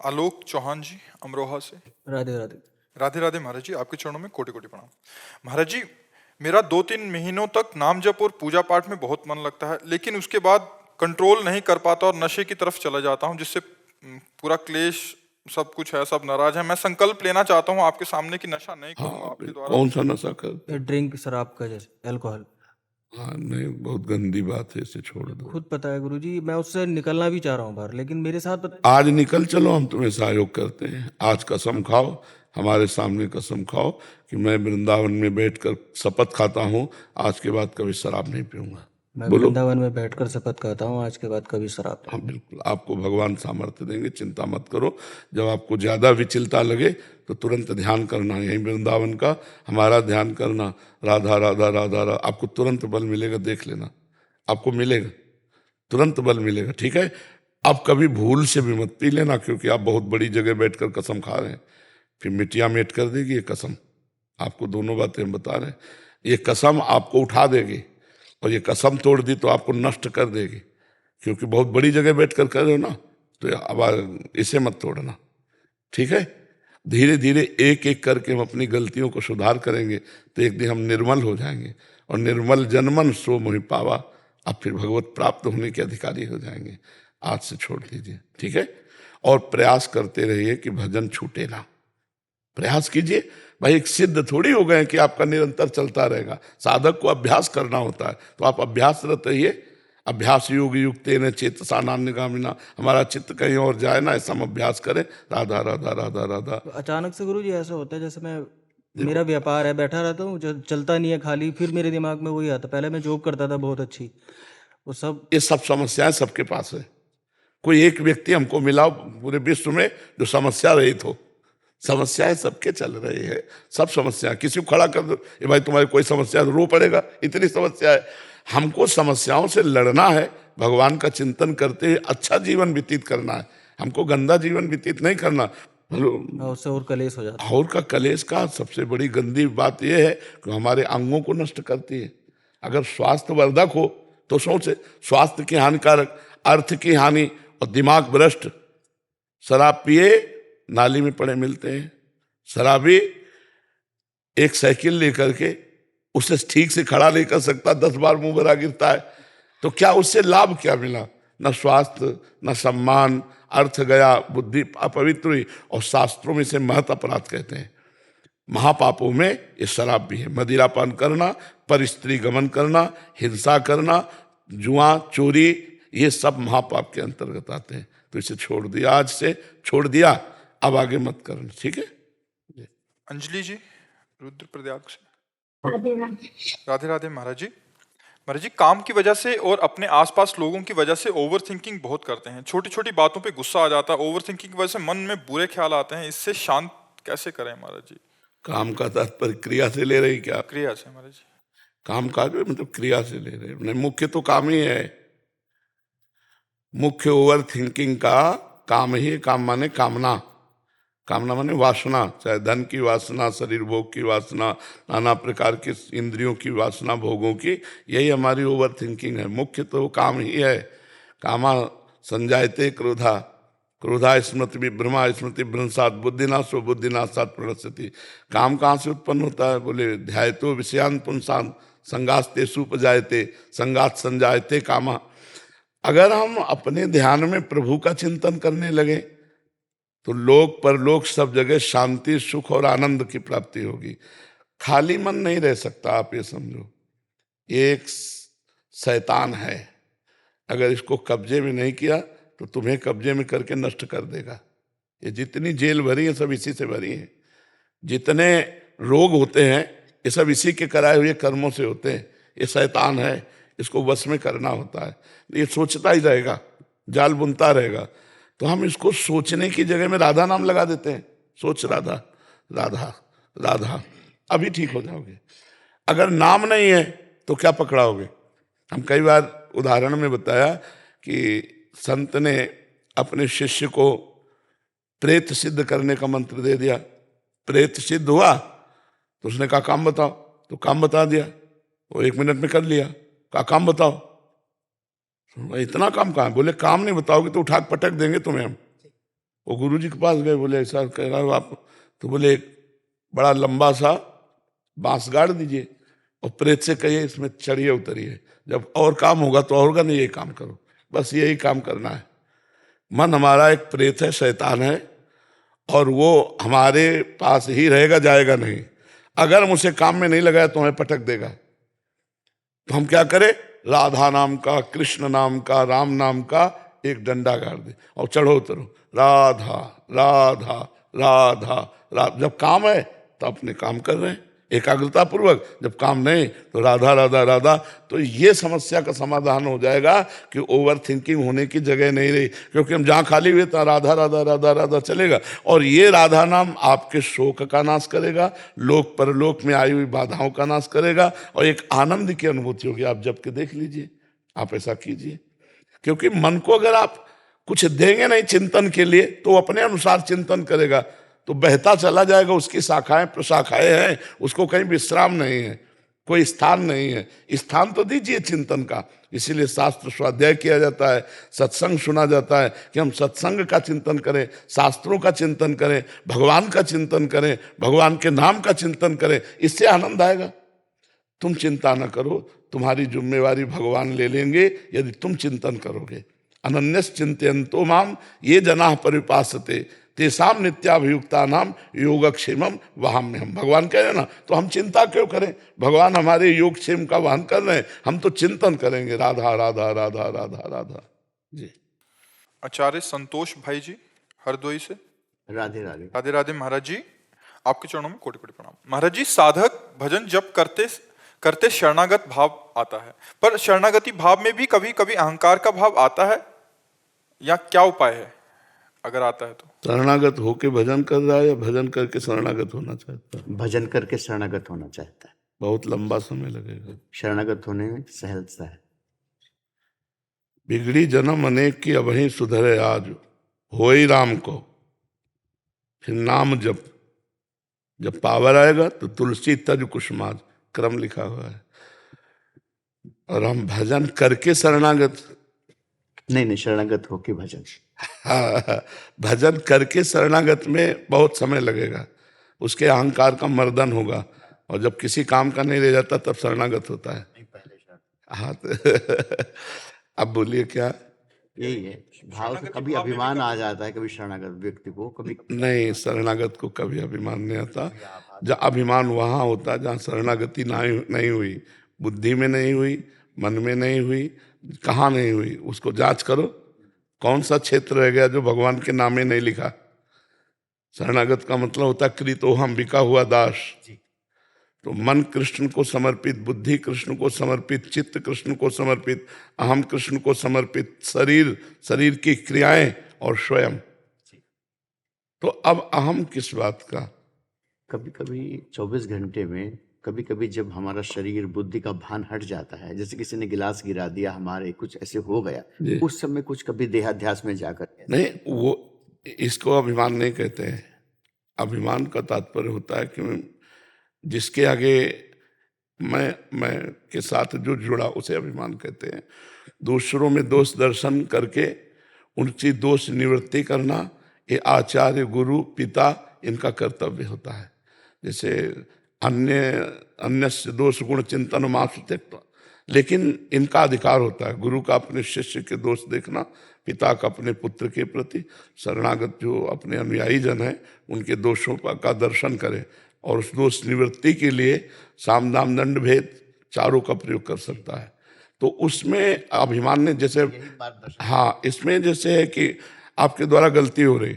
आलोक चौहान जी, अमरोहा से। राधे राधे। राधे राधे महाराज जी, आपके चरणों में कोटि कोटि प्रणाम। महाराज जी, मेरा 2-3 महीनों तक नाम जप और पूजा पाठ में बहुत मन लगता है, लेकिन उसके बाद कंट्रोल नहीं कर पाता और नशे की तरफ चला जाता हूँ, जिससे पूरा क्लेश सब कुछ है, सब नाराज है। मैं संकल्प लेना चाहता हूँ आपके सामने कि नशा नहीं करूंगा हाँ, आपके द्वारा। कौन सा नशा करते हैं? ड्रिंक, शराब का, जैसे अल्कोहल। हाँ नहीं, बहुत गंदी बात है, इसे छोड़ दो। खुद पता है गुरुजी, मैं उससे निकलना भी चाह रहा हूँ बाहर, लेकिन मेरे साथ आज निकल चलो, हम तुम्हें सहयोग करते हैं। आज कसम खाओ, हमारे सामने कसम खाओ कि मैं वृंदावन में बैठकर शपथ खाता हूँ, आज के बाद कभी शराब नहीं पीऊंगा। मैं बोलो। वृंदावन में बैठकर शपथ खाता हूँ, आज के बाद कभी शराब नहीं। हाँ बिल्कुल, आपको भगवान सामर्थ्य देंगे, चिंता मत करो। जब आपको ज्यादा विचलता लगे तो तुरंत ध्यान करना, यही वृंदावन का हमारा ध्यान करना, राधा राधा राधा राधा, आपको तुरंत बल मिलेगा, देख लेना, आपको मिलेगा, तुरंत बल मिलेगा। ठीक है, आप कभी भूल से भी मत पी लेना, क्योंकि आप बहुत बड़ी जगह बैठकर कसम खा रहे हैं, फिर मिट्टिया मेट कर देगी ये कसम। आपको दोनों बातें हम बता रहे हैं, ये कसम आपको उठा देगी, और ये कसम तोड़ दी तो आपको नष्ट कर देगी, क्योंकि बहुत बड़ी जगह बैठकर कर रहे हो ना, तो अब इसे मत तोड़ना। ठीक है, धीरे धीरे एक एक करके हम अपनी गलतियों को सुधार करेंगे, तो एक दिन हम निर्मल हो जाएंगे, और निर्मल जनमन सो मोहि पावा, आप फिर भगवत प्राप्त होने के अधिकारी हो जाएंगे। आज से छोड़ दीजिए, ठीक है, और प्रयास करते रहिए कि भजन छूटे ना। प्रयास कीजिए भाई, एक सिद्ध थोड़ी हो गए कि आपका निरंतर चलता रहेगा। साधक को अभ्यास करना होता है, तो आप अभ्यासरत रहिए। अभ्यास योग युक्त न चेतसा नान्यगामिना, हमारा चित्त कहीं और जाए ना, ऐसा हम अभ्यास करें। राधा राधा राधा राधा। तो अचानक से गुरुजी ऐसा होता है, जैसे मेरा व्यापार है, बैठा रहता हूँ, चलता नहीं है खाली, फिर मेरे दिमाग में वही आता। पहले मैं जॉब करता था बहुत अच्छी, वो सब ये सब समस्याएं सबके पास है। कोई एक व्यक्ति हमको मिला पूरे विश्व में जो समस्या रहित हो। समस्याएं सबके चल रही है, सब समस्या। किसी को खड़ा कर दो, ये भाई तुम्हारी कोई समस्या, तो रो पड़ेगा, इतनी समस्या है। हमको समस्याओं से लड़ना है, भगवान का चिंतन करते हुए अच्छा जीवन व्यतीत करना है। हमको गंदा जीवन व्यतीत नहीं करना। उससे और कलेश हो जाता है। और का कलेश का सबसे बड़ी गंदी बात यह है कि हमारे अंगों को नष्ट करती है। अगर स्वास्थ्य वर्धक हो तो सोचे, स्वास्थ्य की हानिकारक, अर्थ की हानि और दिमाग भ्रष्ट। शराब पिए नाली में पड़े मिलते हैं। शराबी एक साइकिल लेकर के उसे ठीक से खड़ा नहीं कर सकता, 10 बार मुंह भरा गिरता है, तो क्या उससे लाभ क्या मिला? न स्वास्थ्य, न सम्मान, अर्थ गया, बुद्धि अपवित्र हुई, और शास्त्रों में से महत अपराध कहते हैं। महापापों में ये शराब भी है। मदिरापान करना, पर स्त्री गमन करना, हिंसा करना, जुआ, चोरी, ये सब महापाप के अंतर्गत आते हैं। तो इसे छोड़ दिया, आज से छोड़ दिया, अब आगे मत करना। ठीक है। अंजलि जी, रुद्रप्रयाग से। राधे राधे। राधे राधे महाराज जी। महाराज जी, काम की वजह से और अपने आसपास लोगों की वजह से ओवर थिंकिंग बहुत करते हैं। छोटी छोटी बातों पे गुस्सा आ जाता है। ओवर थिंकिंग की वजह से मन में बुरे ख्याल आते हैं। इससे शांत कैसे करें महाराज जी? काम का तात्पर्य क्रिया से ले रही क्या? क्रिया से महाराज जी। काम काज में मतलब क्रिया से ले रहे नहीं, मुख्य तो काम ही है। मुख्य ओवर थिंकिंग का काम ही, काम माने कामना, कामना माने वासना, चाहे धन की वासना, शरीर भोग की वासना, नाना प्रकार की इंद्रियों की वासना, भोगों की, यही हमारी ओवर थिंकिंग है। मुख्य तो काम ही है। कामा संजायते क्रोधा, क्रोधा स्मृति विभ्रमा, स्मृति भ्रंशात बुद्धिनाशो बुद्धिनाशात प्रणश्यति। काम कहाँ से उत्पन्न होता है? बोले ध्यायतो विषयान पुंसान संगास्ते सुपजायते संगात संजायते कामा। अगर हम अपने ध्यान में प्रभु का चिंतन करने लगे तो लोक परलोक सब जगह शांति, सुख और आनंद की प्राप्ति होगी। खाली मन नहीं रह सकता। आप ये समझो, एक शैतान है, अगर इसको कब्जे में नहीं किया तो तुम्हें कब्जे में करके नष्ट कर देगा। ये जितनी जेल भरी है सब इसी से भरी है। जितने रोग होते हैं ये सब इसी के कराए हुए कर्मों से होते हैं। ये शैतान है, इसको वश में करना होता है। ये सोचता ही रहेगा, जाल बुनता रहेगा। तो हम इसको सोचने की जगह में राधा नाम लगा देते हैं। सोच राधा राधा राधा, अभी ठीक हो जाओगे। अगर नाम नहीं है तो क्या पकड़ाओगे? हम कई बार उदाहरण में बताया कि संत ने अपने शिष्य को प्रेत सिद्ध करने का मंत्र दे दिया। प्रेत सिद्ध हुआ तो उसने कहा काम बताओ, तो काम बता दिया। वो 1 मिनट में कर लिया। कहा काम बताओ, इतना काम कहाँ? बोले काम नहीं बताओगे तो उठा पटक देंगे तुम्हें हम। वो गुरुजी के पास गए, बोले ऐसा कह रहा हो आप, तो बोले एक बड़ा लंबा सा बांस गाड़ दीजिए और प्रेत से कहिए इसमें चढ़िए उतरिए, जब और काम होगा तो और होगा, नहीं ये काम करो, बस यही काम करना है। मन हमारा एक प्रेत है, शैतान है, और वो हमारे पास ही रहेगा, जाएगा नहीं। अगर हम उसे काम में नहीं लगाया तो हमें पटक देगा। तो हम क्या करें, राधा नाम का, कृष्ण नाम का, राम नाम का एक डंडा गाड़ दे और चढ़ो उतरो, राधा राधा राधा राधा। जब काम है तो अपने काम कर रहे हैं एकाग्रता पूर्वक, जब काम नहीं तो राधा राधा राधा। तो ये समस्या का समाधान हो जाएगा कि ओवर थिंकिंग होने की जगह नहीं रही, क्योंकि हम जहाँ खाली हुए तो राधा राधा राधा राधा चलेगा, और ये राधा नाम आपके शोक का नाश करेगा, लोक परलोक में आई हुई बाधाओं का नाश करेगा, और एक आनंद की अनुभूति होगी। आप जब के देख लीजिए, आप ऐसा कीजिए, क्योंकि मन को अगर आप कुछ देंगे नहीं चिंतन के लिए तो वो अपने अनुसार चिंतन करेगा, तो बहता चला जाएगा। उसकी शाखाएं प्रशाखाएं हैं, उसको कहीं विश्राम नहीं है, कोई स्थान नहीं है। स्थान तो दीजिए चिंतन का, इसीलिए शास्त्र स्वाध्याय किया जाता है, सत्संग सुना जाता है कि हम सत्संग का चिंतन करें, शास्त्रों का चिंतन करें, भगवान का चिंतन करें, भगवान के नाम का चिंतन करें, इससे आनंद आएगा। तुम चिंता न करो, तुम्हारी जिम्मेवारी भगवान ले लेंगे यदि तुम चिंतन करोगे। अनन्यस चिंतयन्तो माम ये जनाः परिपासते तेषाम नित्याभियुक्ता नाम योगक्षेमम वहाम्यहम्। भगवान कह रहे ना, तो हम चिंता क्यों करें, भगवान हमारे योगक्षेम का वहन कर रहे हैं, हम तो चिंतन करेंगे राधा राधा राधा राधा राधा। जी। आचार्य संतोष भाई जी हरदोई से, राधे राधे। राधे राधे महाराज जी, आपके चरणों में कोटि कोटि प्रणाम। महाराज जी, साधक भजन जप करते करते शरणागत भाव आता है, पर शरणागति भाव में भी कभी कभी अहंकार का भाव आता है, या क्या उपाय है अगर आता है तो? शरणागत होके भजन कर रहा है या भजन करके शरणागत होना चाहता है? भजन करके शरणागत होना चाहता है। बहुत लंबा समय लगेगा। शरणागत होने में सहजता है। बिगड़ी जन्म अनेक की अबहीं सुधरे आज, होई राम को फिर नाम जप। जब पावर आएगा तो तुलसी तज कुसुमाज, क्रम लिखा हुआ है। और हम भजन करके शरणागत नहीं, शरणागत होके भजन। हाँ, भजन करके शरणागत में बहुत समय लगेगा, उसके अहंकार का मर्दन होगा, और जब किसी काम का नहीं रह जाता तब शरणागत होता है। हाँ तो अब बोलिए क्या? यही है भाव से कभी अभिमान आ जाता है, कभी शरणागत व्यक्ति को, कभी नहीं, शरणागत को कभी अभिमान नहीं आता। जहाँ अभिमान वहाँ होता है जहाँ शरणागति नहीं हुई, बुद्धि में नहीं हुई, मन में नहीं हुई, कहाँ नहीं हुई, उसको जांच करो कौन सा क्षेत्र रह गया जो भगवान के नामे नहीं लिखा। शरणागत का मतलब होता है कृतोहम, बिका हुआ दास। तो मन कृष्ण को समर्पित, बुद्धि कृष्ण को समर्पित, चित्त कृष्ण को समर्पित, अहम कृष्ण को समर्पित, शरीर की क्रियाएं और स्वयं। तो अब अहम किस बात का? कभी कभी 24 घंटे में, कभी कभी जब हमारा शरीर बुद्धि का भान हट जाता है, जैसे किसी ने गिलास गिरा दिया, हमारे कुछ ऐसे हो गया, उस समय कुछ कभी देहाध्यास में जाकर नहीं, वो इसको अभिमान नहीं कहते हैं। अभिमान का तात्पर्य होता है कि जिसके आगे मैं के साथ जो जुड़ा उसे अभिमान कहते हैं। दूसरों में दोष दर्शन करके उनकी दोष निवृत्ति करना, ये आचार्य, गुरु, पिता इनका कर्तव्य होता है। जैसे अन्य दोष गुण चिंतन मात्र त्यक्त्वा, लेकिन इनका अधिकार होता है गुरु का अपने शिष्य के दोष देखना, पिता का अपने पुत्र के प्रति, शरणागत जो अपने अनुयायी जन हैं उनके दोषों का दर्शन करे, और उस दोष निवृत्ति के लिए साम दाम दंड भेद चारों का प्रयोग कर सकता है। तो उसमें अभिमान ने जैसे, हाँ, इसमें जैसे है कि आपके द्वारा गलती हो रही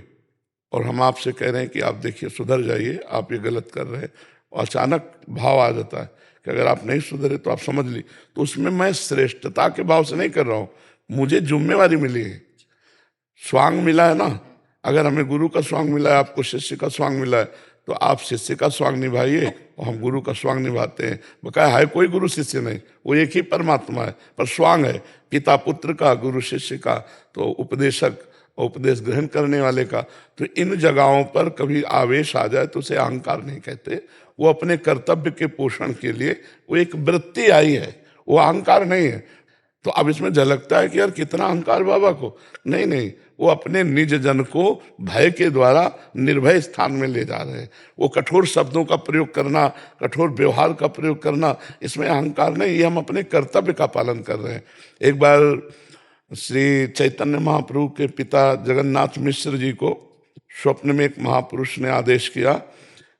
और हम आपसे कह रहे हैं कि आप देखिए सुधर जाइए, आप ये गलत कर रहे हैं, और अचानक भाव आ जाता है कि अगर आप नहीं सुधरे तो आप समझ ली, तो उसमें मैं श्रेष्ठता के भाव से नहीं कर रहा हूँ, मुझे जिम्मेवारी मिली है, स्वांग मिला है ना। अगर हमें गुरु का स्वांग मिला है, आपको शिष्य का स्वांग मिला है, तो आप शिष्य का स्वांग निभाइए और हम गुरु का स्वांग निभाते हैं। बकाया है कोई गुरु शिष्य नहीं, वो एक ही परमात्मा है, पर स्वांग है पिता पुत्र का, गुरु शिष्य का, तो उपदेशक और उपदेश ग्रहण करने वाले का। तो इन जगहों पर कभी आवेश आ जाए तो उसे अहंकार नहीं कहते, वो अपने कर्तव्य के पोषण के लिए वो एक वृत्ति आई है, वो अहंकार नहीं है। तो अब इसमें झलकता है कि यार कितना अहंकार बाबा को। नहीं नहीं, वो अपने निज जन को भय के द्वारा निर्भय स्थान में ले जा रहे हैं। वो कठोर शब्दों का प्रयोग करना, कठोर व्यवहार का प्रयोग करना, इसमें अहंकार नहीं, ये हम अपने कर्तव्य का पालन कर रहे हैं। एक बार श्री चैतन्य महाप्रभु के पिता जगन्नाथ मिश्र जी को स्वप्न में एक महापुरुष ने आदेश किया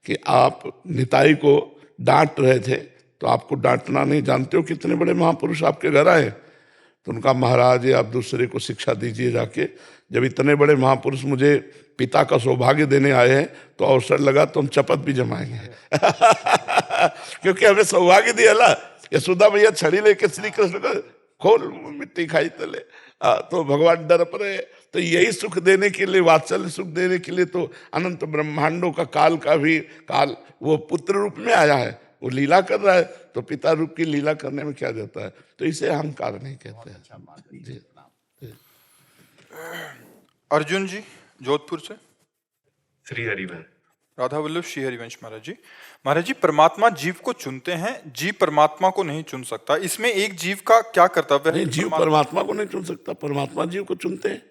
कि आप निताई को डांट रहे थे, तो आपको डांटना नहीं, जानते हो कितने बड़े महापुरुष आपके घर आए। तो उनका महाराज ये आप दूसरे को शिक्षा दीजिए जाके, जब इतने बड़े महापुरुष मुझे पिता का सौभाग्य देने आए हैं तो अवसर लगा तो हम चपत भी जमाएंगे क्योंकि हमें सौभाग्य दिया ला। यशोदा भैया छड़ी लेके श्री कृष्ण को खोल मिट्टी खाई तले, तो भगवान डर पड़े। तो यही सुख देने के लिए, वात्सल्य सुख देने के लिए तो अनंत ब्रह्मांडों का काल का भी काल वो पुत्र रूप में आया है, वो लीला कर रहा है, तो पिता रूप की लीला करने में क्या जाता है। तो इसे अहंकार नहीं कहते हैं जी। अर्जुन जी जोधपुर से। श्री हरिवंश। राधा वल्लभ श्री हरिवंश महाराज जी। महाराज जी, परमात्मा जीव को चुनते हैं, जीव परमात्मा को नहीं चुन सकता, इसमें एक जीव का क्या कर्तव्य है? नहीं, जीव परमात्मा को नहीं चुन सकता, परमात्मा जीव को चुनते हैं।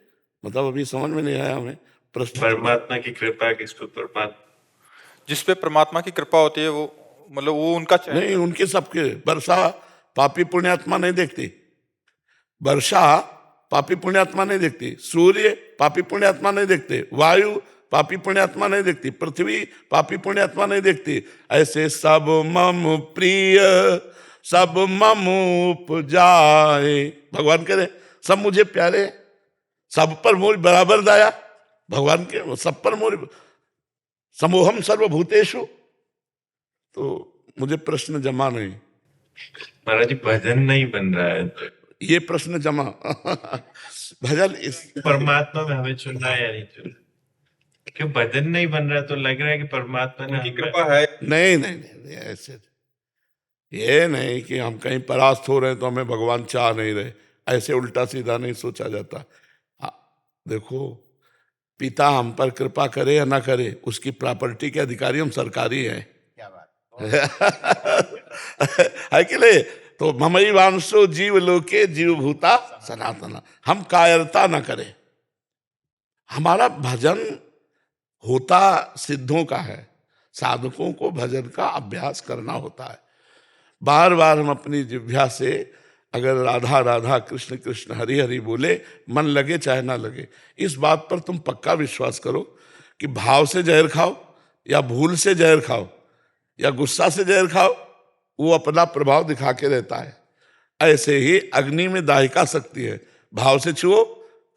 मतलब अभी समझ में नहीं आया हमें प्रश्न। परमात्मा की कृपा किस पर परमात्मा, जिस पे परमात्मा की कृपा होती है वो, मतलब वो उनका चयन। नहीं, उनके सबके। वर्षा पापी पुण्यात्मा नहीं देखती, वर्षा पापी पुण्यात्मा नहीं देखती, सूर्य पापी पुण्यात्मा नहीं देखते, वायु पापी पुण्यात्मा नहीं देखती, पृथ्वी पापी पुण्यात्मा नहीं देखती। ऐसे सब मम प्रिय सब मम उपजाए, भगवान कह रहे सब मुझे प्यारे, सब पर मोर बराबर दाया। भगवान के सब पर मोर समोहम सर्वभूतेषु। तो मुझे प्रश्न जमा नहीं, महाराज जी भजन नहीं बन रहा है तो ये प्रश्न जमा भजन इस परमात्मा में हमें चुनना है या नहीं चुनना, क्यों भजन नहीं बन रहा है तो लग रहा है कि परमात्मा ने कृपा है। नहीं नहीं नहीं, ऐसे ये नहीं कि हम कहीं परास्त हो रहे हैं तो हमें भगवान चाह नहीं रहे, ऐसे उल्टा सीधा नहीं सोचा जाता। देखो, पिता हम पर कृपा करे या ना करे, उसकी प्रॉपर्टी के अधिकारी हम सरकारी हैं। क्या बात है कि नहीं? तो ममई वांशो जीव लोके जीव भूता सनातना, हम कायरता ना करें। हमारा भजन होता सिद्धों का है, साधकों को भजन का अभ्यास करना होता है। बार बार हम अपनी जिह्वा से अगर राधा राधा कृष्ण कृष्ण हरि हरि बोले, मन लगे चाहे ना लगे। इस बात पर तुम पक्का विश्वास करो कि भाव से जहर खाओ या भूल से जहर खाओ या गुस्सा से जहर खाओ, वो अपना प्रभाव दिखा के रहता है। ऐसे ही अग्नि में दाहिका शक्ति है, भाव से छुओ,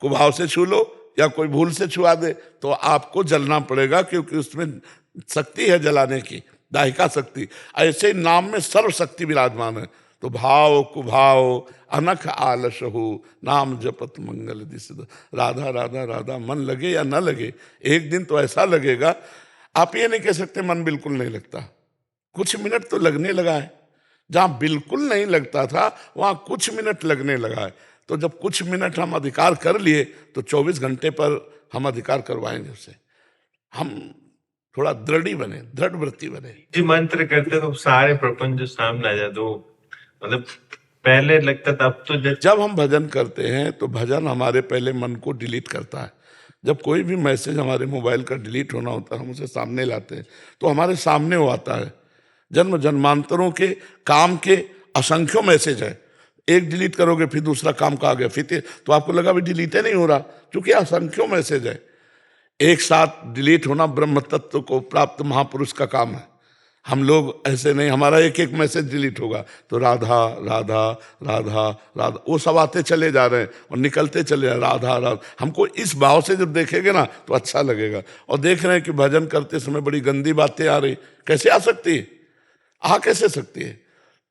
कुभाव से छू लो या कोई भूल से छुआ दे तो आपको जलना पड़ेगा, क्योंकि उसमें शक्ति है जलाने की, दाहिका शक्ति। ऐसे ही नाम में सर्व शक्ति विराजमान है। तो भाव कुभाव अनख आलस हो, नाम जपत मंगल दिस। राधा राधा राधा मन लगे या न लगे, एक दिन तो ऐसा लगेगा, आप ये नहीं कह सकते मन बिल्कुल नहीं लगता। कुछ मिनट तो लगने लगा है, जहां बिल्कुल नहीं लगता था वहां कुछ मिनट लगने लगा है। तो जब कुछ मिनट हम अधिकार कर लिए तो 24 घंटे पर हम अधिकार करवाएंगे उससे। हम थोड़ा दृढ़ी बने, दृढ़ वृत्ति बने। जी मंत्र करते तो सारे प्रपंच जो सामने आ जाते, वो मतलब पहले लगता था, अब तो जब हम भजन करते हैं तो भजन हमारे पहले मन को डिलीट करता है। जब कोई भी मैसेज हमारे मोबाइल का डिलीट होना होता है, हम उसे सामने लाते हैं तो हमारे सामने वो आता है। जन्म जन्मांतरों के काम के असंख्यों मैसेज है, एक डिलीट करोगे फिर दूसरा काम का आ गया, फिर तो आपको लगा भी डिलीट नहीं हो रहा, क्योंकि असंख्यों मैसेज है। एक साथ डिलीट होना ब्रह्म तत्व को प्राप्त महापुरुष का काम है। हम लोग ऐसे नहीं, हमारा एक एक मैसेज डिलीट होगा तो राधा राधा राधा राधा, वो सब आते चले जा रहे हैं और निकलते चले जा रहे, राधा राधा। हमको इस भाव से जब देखेंगे ना तो अच्छा लगेगा। और देख रहे हैं कि भजन करते समय बड़ी गंदी बातें आ रही, कैसे आ सकती है? आ कैसे सकती है?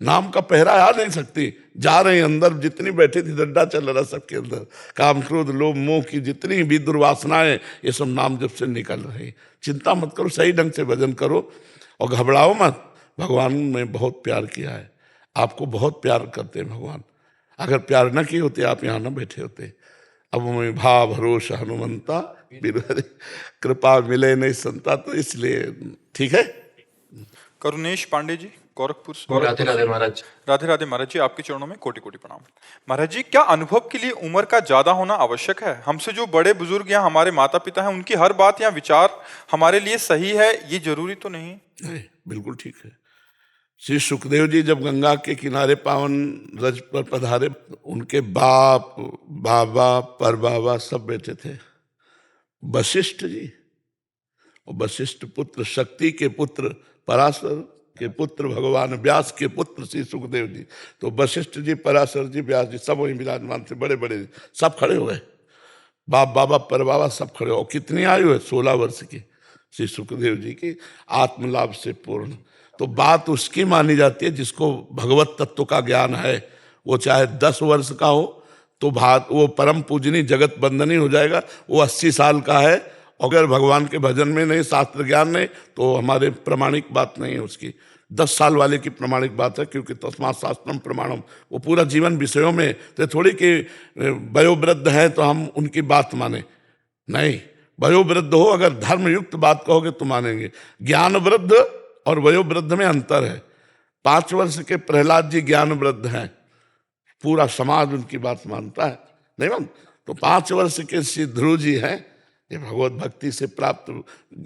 नाम का पहरा आ नहीं सकती। जा रहे हैं अंदर, जितनी बैठी थी डंडा चल रहा सबके अंदर, काम क्रोध लोभ मोह की जितनी भी दुर्वासनाएं, ये सब नाम जब से निकल रही। चिंता मत करो, सही ढंग से भजन करो और घबराओ मत। भगवान ने बहुत प्यार किया है, आपको बहुत प्यार करते हैं भगवान। अगर प्यार न किए होते आप यहाँ न बैठे होते। अब मैं भाव भरोसा हनुमंता बिरहरि, कृपा मिले नहीं संता, तो इसलिए ठीक है। करुणेश पांडे जी, गोरखपुर से। राधे राधे महाराज। राधे राधे महाराज जी, आपके चरणों में कोटि कोटि प्रणाम। महाराज जी, क्या अनुभव के लिए उम्र का ज्यादा होना आवश्यक है? हमसे जो बड़े बुजुर्ग या हमारे माता पिता हैं, उनकी हर बात या विचार हमारे लिए सही है, ये जरूरी तो नहीं? नहीं, बिल्कुल ठीक है। श्री सुखदेव जी जब गंगा के किनारे पावन रज पर पधारे, उनके बाप, बाबा, परबाबा सब बैठे थे। वशिष्ठ जी, और वशिष्ठ पुत्र, शक्ति के पुत्र, पराशर के पुत्र, भगवान व्यास के पुत्र श्री सुखदेव जी। तो वशिष्ठ जी, पराशर जी, व्यास जी सब वहीं विराजमान थे, बड़े बड़े सब खड़े हो गए। बाप, बाबा, परबाबा सब खड़े हो। कितनी आयु है? 16 वर्ष की श्री सुखदेव जी की, आत्मलाभ से पूर्ण। तो बात उसकी मानी जाती है जिसको भगवत तत्व का ज्ञान है। वो चाहे 10 वर्ष का हो तो वो परम पूजनी जगत बंदनी हो जाएगा। वो 80 साल का है, अगर भगवान के भजन में नहीं, शास्त्र ज्ञान नहीं, तो हमारे प्रमाणिक बात नहीं है उसकी। 10 साल वाले की प्रमाणिक बात है, क्योंकि तस्मात् शास्त्रम प्रमाणम। वो पूरा जीवन विषयों में, तो थोड़ी कि वयोवृद्ध है तो हम उनकी बात माने, नहीं। वयोवृद्ध हो, अगर धर्मयुक्त बात कहोगे तो मानेंगे। ज्ञान वृद्ध और वयोवृद्ध में अंतर है। 5 वर्ष के प्रहलाद जी ज्ञान वृद्ध हैं, पूरा समाज उनकी बात मानता है, नहीं मान? तो 5 वर्ष के श्री ध्रुव जी हैं, ये भगवत भक्ति से प्राप्त,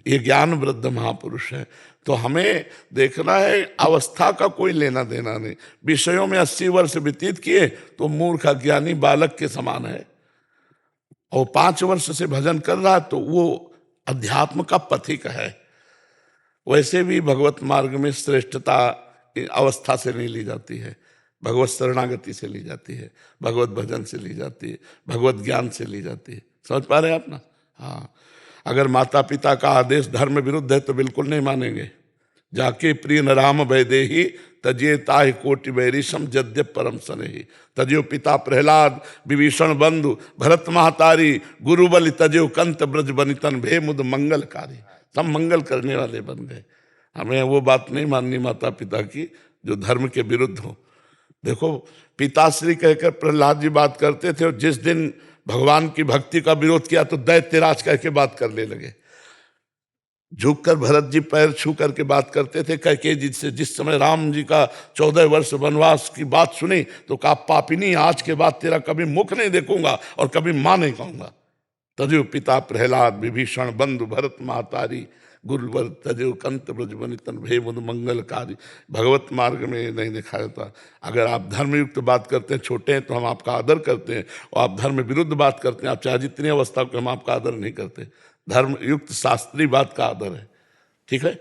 ये ज्ञान वृद्ध महापुरुष है। तो हमें देखना है, अवस्था का कोई लेना देना नहीं। विषयों में 80 वर्ष व्यतीत किए तो मूर्ख अज्ञानी बालक के समान है, और 5 वर्ष से भजन कर रहा है तो वो अध्यात्म का पथिक है। वैसे भी भगवत मार्ग में श्रेष्ठता अवस्था से नहीं ली जाती है, भगवत शरणागति से ली जाती है, भगवत भजन से ली जाती है, भगवत ज्ञान से ली जाती है। समझ पा रहे हैं आप ना? हाँ, अगर माता पिता का आदेश धर्म विरुद्ध है तो बिल्कुल नहीं मानेंगे। जाके प्रिय न राम वैदेही तजिए ताहि कोटि वैरिशम जद्य परम सनेही। तजियो पिता प्रहलाद विभीषण बंधु भरत महतारी गुरुबल तजियो कंत ब्रज बनितन भे मुद मंगलकारी। सब मंगल करने वाले बन गए। हमें वो बात नहीं माननी माता पिता की जो धर्म के विरुद्ध हो। देखो, पिताश्री कहकर प्रहलाद जी बात करते थे, और जिस दिन भगवान की भक्ति का विरोध किया तो दैत्यराज कह के बात करने लगे। झुककर भरत जी पैर छू करके बात करते थे कैकेयी जी से। जिस समय राम जी का 14 वर्ष वनवास की बात सुनी तो कहा, पापिनी, आज के बाद तेरा कभी मुख नहीं देखूंगा और कभी मां नहीं कहूंगा। तजो पिता प्रहलाद विभीषण बंधु भरत महतारी गुरुवर तजो कंत ब्रज बनितन भे मुद मंगलकारी। भगवत मार्ग में नहीं दिखाया था। अगर आप धर्मयुक्त बात करते हैं, छोटे हैं तो हम आपका आदर करते हैं, और आप धर्म विरुद्ध बात करते हैं, आप चाहे जितनी अवस्था को, हम आपका आदर नहीं करते। धर्मयुक्त शास्त्रीय बात का आदर है, ठीक है।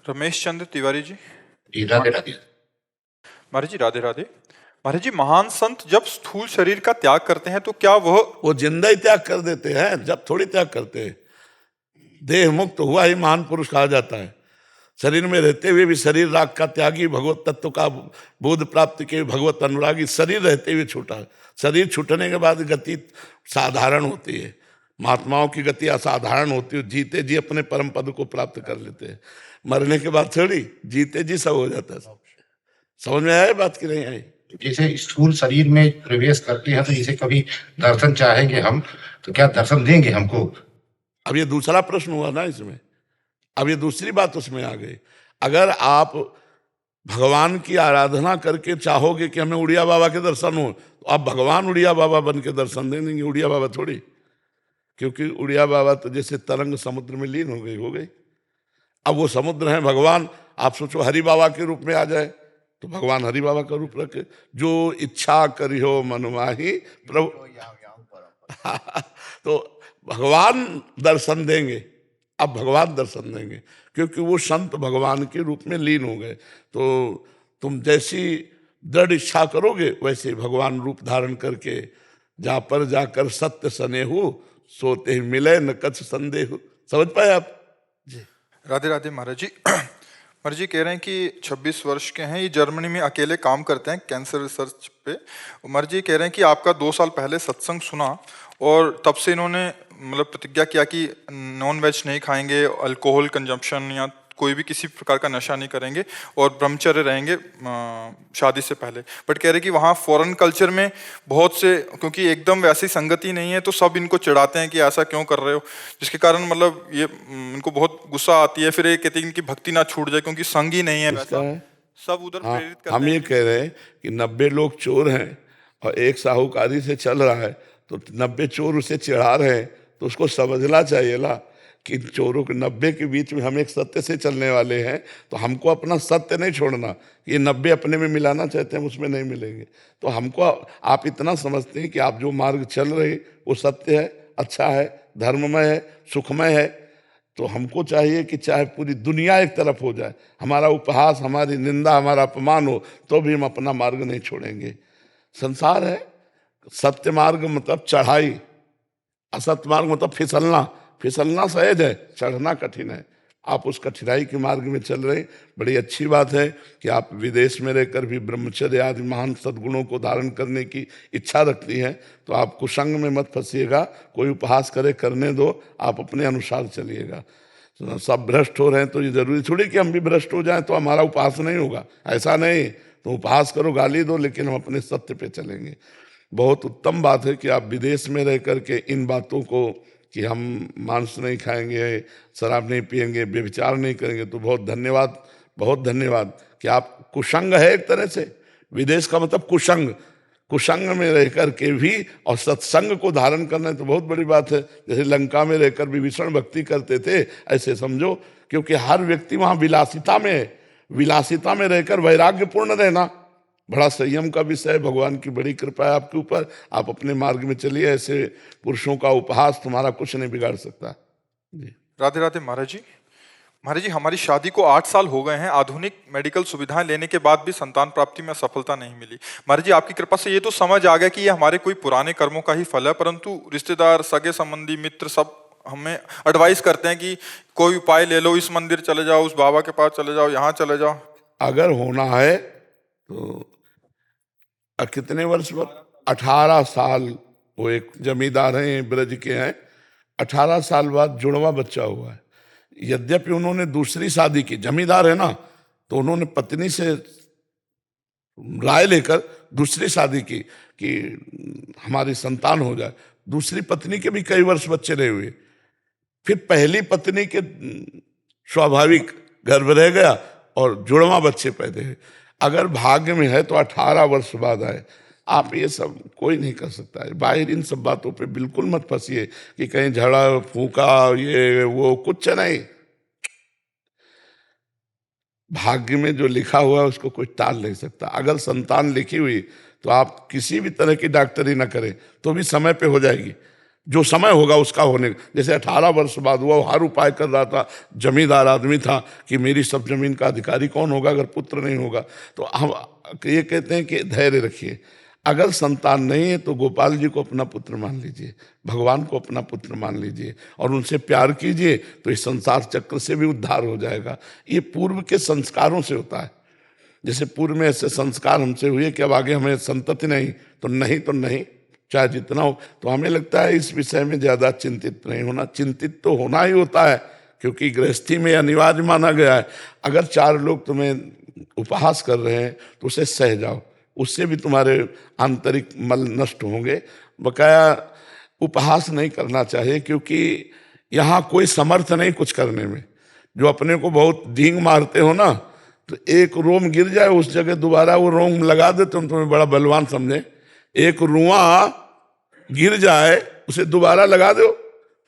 रमेश चंद्र तिवारी जी। राधे राधे। महाराज जी, राधे राधे। महाराज जी, महान संत जब स्थूल शरीर का त्याग करते हैं तो क्या वो जिंदा ही त्याग कर देते हैं, जब थोड़ी त्याग करते हैं। देह मुक्त हुआ ही महान पुरुष कहा जाता है। शरीर में रहते हुए भी शरीर राग का त्यागी, भगवत तत्व का बोध प्राप्ति के भगवत अनुरागी, शरीर रहते हुए छूटा। शरीर छूटने के बाद गति साधारण होती है। महात्माओं की गति असाधारण होती है, जीते जी अपने परम पद को प्राप्त कर लेते हैं। मरने के बाद थोड़ी जीते जी सब हो जाता है। समझ में आया बात की नहीं आई? जैसे स्थूल शरीर में प्रवेश करते हैं तो जैसे कभी दर्शन चाहेंगे हम तो क्या दर्शन देंगे हमको? अब ये दूसरा प्रश्न हुआ ना इसमें, अब ये दूसरी बात उसमें आ गई। अगर आप भगवान की आराधना करके चाहोगे कि हमें उड़िया बाबा के दर्शन हो, तो आप भगवान उड़िया बाबा बन के दर्शन दे देंगे, उड़िया बाबा थोड़ी। क्योंकि उड़िया बाबा तो जैसे तरंग समुद्र में लीन हो गई। अब वो समुद्र है भगवान। आप सोचो हरि बाबा के रूप में आ जाए तो भगवान हरि बाबा का रूप रखे, जो इच्छा करियो मनमाही प्रभु। तो भगवान दर्शन देंगे, अब भगवान दर्शन देंगे, क्योंकि वो संत भगवान के रूप में लीन हो गए। तो तुम जैसी दृढ़ इच्छा करोगे वैसे भगवान रूप धारण करके जहाँ पर जाकर सत्य स्नेहु सोते ही मिले न कछ संदेह। समझ पाए आप जी? राधे राधे महाराज जी। महाराज जी कह रहे हैं कि 26 वर्ष के हैं, ये जर्मनी में अकेले काम करते हैं कैंसर रिसर्च पे। महाराज जी कह रहे हैं कि आपका 2 साल पहले सत्संग सुना और तब से इन्होंने मतलब प्रतिज्ञा किया कि नॉन वेज नहीं खाएंगे, अल्कोहल कंजम्पशन या कोई भी किसी प्रकार का नशा नहीं करेंगे और ब्रह्मचर्य रहेंगे शादी से पहले। बट कह रहे कि वहाँ फॉरेन कल्चर में बहुत से, क्योंकि एकदम वैसी संगति नहीं है, तो सब इनको चिढ़ाते हैं कि ऐसा क्यों कर रहे हो, जिसके कारण मतलब ये इनको बहुत गुस्सा आती है। फिर ये कहते हैं इनकी भक्ति ना छूट जाए क्योंकि संग ही नहीं है वैसा, सब उधर हाँ, प्रेरित करते हम ये हैं। कह रहे हैं कि 90 लोग चोर हैं और एक साहूकारी से चल रहा है, तो 90 चोर उसे चिढ़ा रहे हैं, तो उसको समझना चाहिए ना कि चोरों के 90 के बीच में हम एक सत्य से चलने वाले हैं, तो हमको अपना सत्य नहीं छोड़ना। ये 90 अपने में मिलाना चाहते हैं, उसमें नहीं मिलेंगे। तो हमको, आप इतना समझते हैं कि आप जो मार्ग चल रहे वो सत्य है, अच्छा है, धर्ममय है, सुखमय है, तो हमको चाहिए कि चाहे पूरी दुनिया एक तरफ हो जाए, हमारा उपहास, हमारी निंदा, हमारा अपमान हो, तो भी हम अपना मार्ग नहीं छोड़ेंगे। संसार है, सत्य मार्ग मतलब चढ़ाई, असत्य मार्ग मतलब फिसलना। फिसलना सहज है, चढ़ना कठिन है। आप उस कठिनाई के मार्ग में चल रहे हैं, बड़ी अच्छी बात है कि आप विदेश में रहकर भी ब्रह्मचर्य आदि महान सद्गुणों को धारण करने की इच्छा रखती हैं, तो आप कुसंग में मत फंसिएगा। कोई उपहास करे, करने दो, आप अपने अनुसार चलिएगा। तो सब भ्रष्ट हो रहे हैं तो ये जरूरी थोड़ी कि हम भी भ्रष्ट हो जाएं तो हमारा उपहास नहीं होगा, ऐसा नहीं। तो उपहास करो, गाली दो, लेकिन हम अपने सत्य पे चलेंगे। बहुत उत्तम बात है कि आप विदेश में रह करके इन बातों को, कि हम मांस नहीं खाएंगे, शराब नहीं पिएंगे, व्यभिचार नहीं करेंगे, तो बहुत धन्यवाद, बहुत धन्यवाद कि आप कुसंग है एक तरह से। विदेश का मतलब कुसंग, कुसंग में रह करके भी और सत्संग को धारण करना तो बहुत बड़ी बात है। जैसे लंका में रहकर विभीषण भक्ति करते थे, ऐसे समझो, क्योंकि हर व्यक्ति वहाँ विलासिता में है। विलासिता में रहकर वैराग्यपूर्ण रहना बड़ा संयम का विषय है। भगवान की बड़ी कृपा है आपके ऊपर, आप अपने मार्ग में चलिए। ऐसे पुरुषों का उपहास तुम्हारा कुछ नहीं बिगाड़ सकता जी। राधे राधे महाराज जी। महाराज जी, हमारी शादी को 8 साल हो गए हैं। आधुनिक मेडिकल सुविधाएं लेने के बाद भी संतान प्राप्ति में सफलता नहीं मिली। महाराज जी, आपकी कृपा से ये तो समझ आ गया कि ये हमारे कोई पुराने कर्मों का ही फल है, परंतु रिश्तेदार, सगे संबंधी, मित्र सब हमें एडवाइस करते हैं कि कोई उपाय ले लो, इस मंदिर चले जाओ, उस बाबा के पास चले जाओ, यहाँ चले जाओ। अगर होना है तो कितने वर्ष बाद? 18 साल। वो एक जमींदार हैं, ब्रज के हैं, 18 साल बाद जुड़वा बच्चा हुआ है। यद्यपि उन्होंने दूसरी शादी की, जमींदार है ना, तो उन्होंने पत्नी से राय लेकर दूसरी शादी की कि हमारी संतान हो जाए। दूसरी पत्नी के भी कई वर्ष बच्चे रहे हुए, फिर पहली पत्नी के स्वाभाविक गर्भ रह गया और जुड़वा बच्चे पैदा हुए। अगर भाग्य में है तो 18 वर्ष बाद आए। आप ये सब कोई नहीं कर सकता है। बाहर इन सब बातों पे बिल्कुल मत फंसिए कि कहीं झड़ा फूका ये वो, कुछ नहीं। भाग्य में जो लिखा हुआ है उसको कोई टाल नहीं सकता। अगर संतान लिखी हुई तो आप किसी भी तरह की डॉक्टरी ना करें तो भी समय पे हो जाएगी। जो समय होगा उसका होने, जैसे 18 वर्ष बाद हुआ, वो हर उपाय कर रहा था, जमींदार आदमी था कि मेरी सब जमीन का अधिकारी कौन होगा अगर पुत्र नहीं होगा। तो हम ये कहते हैं कि धैर्य रखिए। अगर संतान नहीं है तो गोपाल जी को अपना पुत्र मान लीजिए, भगवान को अपना पुत्र मान लीजिए और उनसे प्यार कीजिए, तो इस संसार चक्र से भी उद्धार हो जाएगा। ये पूर्व के संस्कारों से होता है। जैसे पूर्व में ऐसे संस्कार हमसे हुए कि अब आगे हमें संतति नहीं, तो नहीं तो नहीं, चाहे जितना हो। तो हमें लगता है इस विषय में ज्यादा चिंतित नहीं होना। चिंतित तो होना ही होता है, क्योंकि गृहस्थी में अनिवार्य माना गया है। अगर 4 लोग तुम्हें उपहास कर रहे हैं तो उसे सह जाओ, उससे भी तुम्हारे आंतरिक मल नष्ट होंगे। बकाया उपहास नहीं करना चाहिए, क्योंकि यहाँ कोई समर्थ नहीं कुछ करने में। जो अपने को बहुत डींग मारते हो ना, तो एक रोम गिर जाए उस जगह दोबारा वो रोम लगा दे, तुम तुम्हें बड़ा बलवान समझे। एक रुआ गिर जाए उसे दोबारा लगा दो,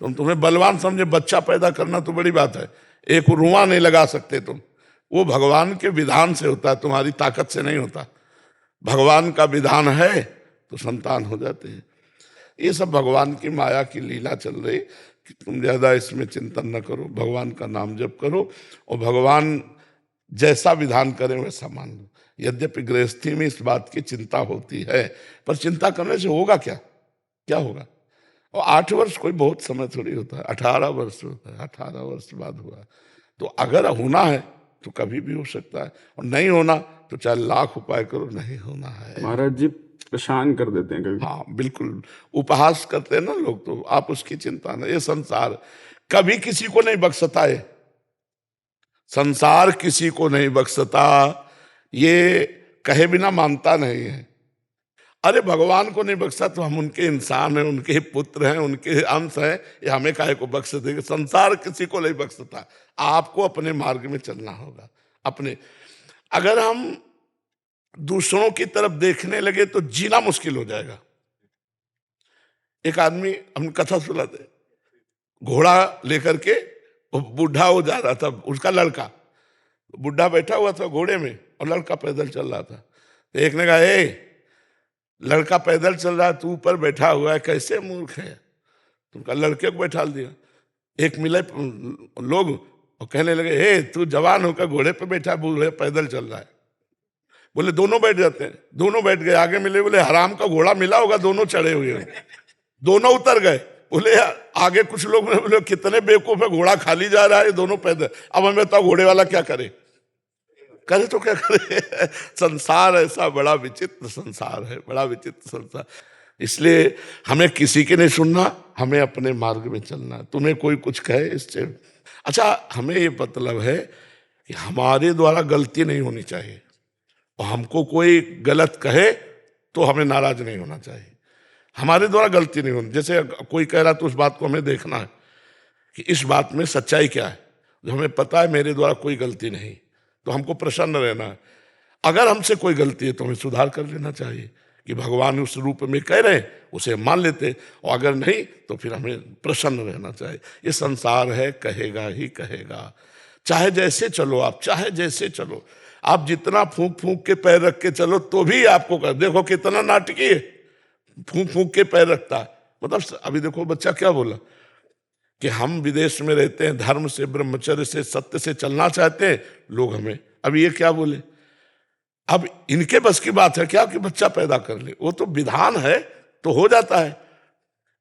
तुम तुम्हें बलवान समझे। बच्चा पैदा करना तो बड़ी बात है, एक रुआ नहीं लगा सकते तुम। वो भगवान के विधान से होता है, तुम्हारी ताकत से नहीं होता। भगवान का विधान है तो संतान हो जाते हैं। ये सब भगवान की माया की लीला चल रही कि तुम ज्यादा इसमें चिंतन न करो, भगवान का नाम जप करो और भगवान जैसा विधान करें वैसा मान लो। यद्यपि गृहस्थी में इस बात की चिंता होती है, पर चिंता करने से होगा क्या? क्या होगा? और 8 वर्ष कोई बहुत समय थोड़ी होता है, 18 वर्ष होता है। 18 वर्ष बाद हुआ तो अगर होना है तो कभी भी हो सकता है, और नहीं होना तो चाहे लाख उपाय करो, नहीं होना है। महाराज जी परेशान कर देते हैं कभी। हाँ बिल्कुल, उपहास करते हैं ना लोग, तो आप उसकी चिंता नहीं। ये संसार कभी किसी को नहीं बख्शता है। संसार किसी को नहीं बख्शता, ये कहे बिना मानता नहीं है। अरे भगवान को नहीं बख्शा तो हम उनके इंसान हैं, उनके ही पुत्र हैं, उनके अंश हैं, ये हमें काहे को बख्श देंगे। संसार किसी को नहीं बख्शता, आपको अपने मार्ग में चलना होगा। अपने अगर हम दूसरों की तरफ देखने लगे तो जीना मुश्किल हो जाएगा। एक आदमी, हम कथा सुनाते, घोड़ा लेकर के वो बूढ़ा हो जा रहा था, उसका लड़का, बूढ़ा बैठा हुआ था घोड़े में और लड़का पैदल चल रहा था। तो एक ने कहा, ए लड़का पैदल चल रहा है, तू ऊपर बैठा हुआ है, कैसे मूर्ख है। तो उनका लड़के को बैठा दिया। एक मिले लोग और कहने लगे, हे तू जवान होकर घोड़े पे बैठा, बूढ़े पैदल चल रहा है। बोले दोनों बैठ जाते हैं। दोनों बैठ गए। आगे मिले, बोले हराम का घोड़ा मिला होगा, दोनों चढ़े हुए हैं। दोनों उतर गए। बोले आगे कुछ लोग बोले कितने बेवकूफ है, घोड़ा खाली जा रहा है, दोनों पैदल। अब हमें बताओ घोड़े वाला क्या करे तो क्या करे। संसार ऐसा बड़ा विचित्र संसार है, बड़ा विचित्र संसार। इसलिए हमें किसी के नहीं सुनना, हमें अपने मार्ग में चलना। तुम्हें कोई कुछ कहे इससे अच्छा, हमें ये मतलब है कि हमारे द्वारा गलती नहीं होनी चाहिए, और हमको कोई गलत कहे तो हमें नाराज नहीं होना चाहिए। हमारे द्वारा गलती नहीं होनी, जैसे कोई कह रहा तो उस बात को हमें देखना है कि इस बात में सच्चाई क्या है। जो हमें पता है मेरे द्वारा कोई गलती नहीं, तो हमको प्रसन्न रहना है। अगर हमसे कोई गलती है तो हमें सुधार कर लेना चाहिए कि भगवान उस रूप में कह रहे हैं, उसे मान लेते, और अगर नहीं तो फिर हमें प्रसन्न रहना चाहिए। ये संसार है, कहेगा ही कहेगा, चाहे जैसे चलो आप, चाहे जैसे चलो आप, जितना फूंक फूंक के पैर रख के चलो तो भी आपको कर। देखो कितना नाटकी है, फूंक फूंक के पैर रखता है। मतलब अभी देखो बच्चा क्या बोला कि हम विदेश में रहते हैं, धर्म से, ब्रह्मचर्य से, सत्य से चलना चाहते हैं लोग हमें। अब ये क्या बोले, अब इनके बस की बात है क्या कि बच्चा पैदा कर ले? वो तो विधान है तो हो जाता है।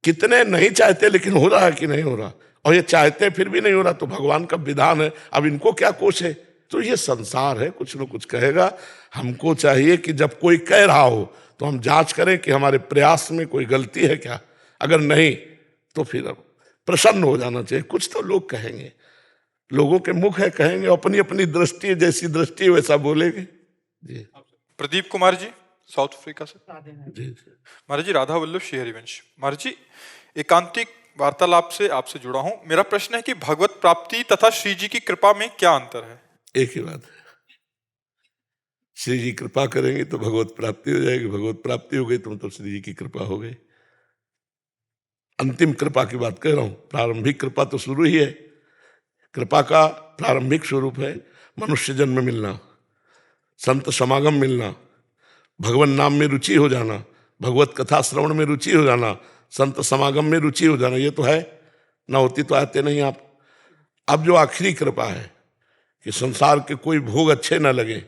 कितने नहीं चाहते लेकिन हो रहा है कि नहीं हो रहा, और ये चाहते फिर भी नहीं हो रहा, तो भगवान का विधान है। अब इनको क्या कोश है? तो ये संसार है, कुछ न कुछ कहेगा। हमको चाहिए कि जब कोई कह रहा हो तो हम जांच करें कि हमारे प्रयास में कोई गलती है क्या। अगर नहीं तो फिर प्रसन्न हो जाना चाहिए। कुछ तो लोग कहेंगे, लोगों के मुख है, कहेंगे, अपनी अपनी दृष्टि, जैसी दृष्टि वैसा बोलेंगे। जी प्रदीप कुमार जी, साउथ अफ्रीका से। जी महाराज जी, राधा वल्लभ श्री हरिवंश। महाराज जी, एकांतिक वार्तालाप से आपसे जुड़ा हूं। मेरा प्रश्न है कि भगवत प्राप्ति तथा श्री जी की कृपा में क्या अंतर है? एक ही बात है, श्री जी कृपा करेंगे तो भगवत प्राप्ति हो जाएगी, भगवत प्राप्ति हो गई तो श्री जी की कृपा हो गई। अंतिम कृपा की बात कह रहा हूं, प्रारंभिक कृपा तो शुरू ही है। कृपा का प्रारंभिक स्वरूप है मनुष्य जन्म मिलना, संत समागम मिलना, भगवान नाम में रुचि हो जाना, भगवत कथा श्रवण में रुचि हो जाना, संत समागम में रुचि हो जाना। ये तो है, ना होती तो आते नहीं आप। अब जो आखिरी कृपा है कि संसार के कोई भोग अच्छे न लगे,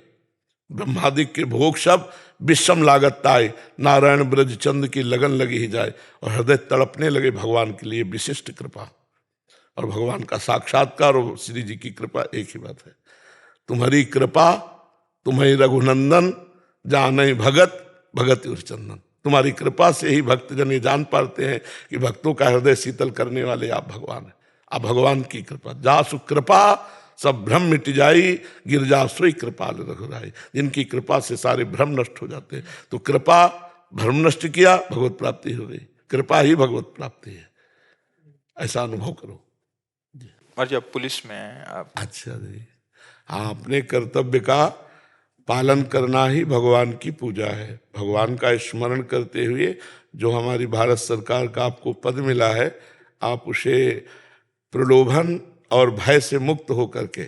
ब्रह्मादिक के भोग सब विषम लागत ताए, नारायण ब्रज चंद की लगन लगी ही जाए, और हृदय तड़पने लगे भगवान के लिए, विशिष्ट कृपा। और भगवान का साक्षात्कार और श्री जी की कृपा एक ही बात है। तुम्हारी कृपा तुम्हें रघुनंदन जाने भगत, भगत उर्चंदन। तुम्हारी कृपा से ही भक्तजन ये जान पाते हैं कि भक्तों का हृदय शीतल करने वाले आप भगवान हैं। आप भगवान की कृपा, जासु कृपा सब भ्रम मिट जाई, गिरजा सोई कृपाल रघुराई। जिनकी कृपा से सारे भ्रम नष्ट हो जाते हैं। तो कृपा भ्रम नष्ट किया, भगवत प्राप्ति हो गई। कृपा ही भगवत प्राप्ति है, ऐसा अनुभव करो। महाराज जी, आप पुलिस में हैं, आप अच्छा जी, हाँ, अपने कर्तव्य का पालन करना ही भगवान की पूजा है। भगवान का स्मरण करते हुए जो हमारी भारत सरकार का आपको पद मिला है, आप उसे प्रलोभन और भय से मुक्त होकर के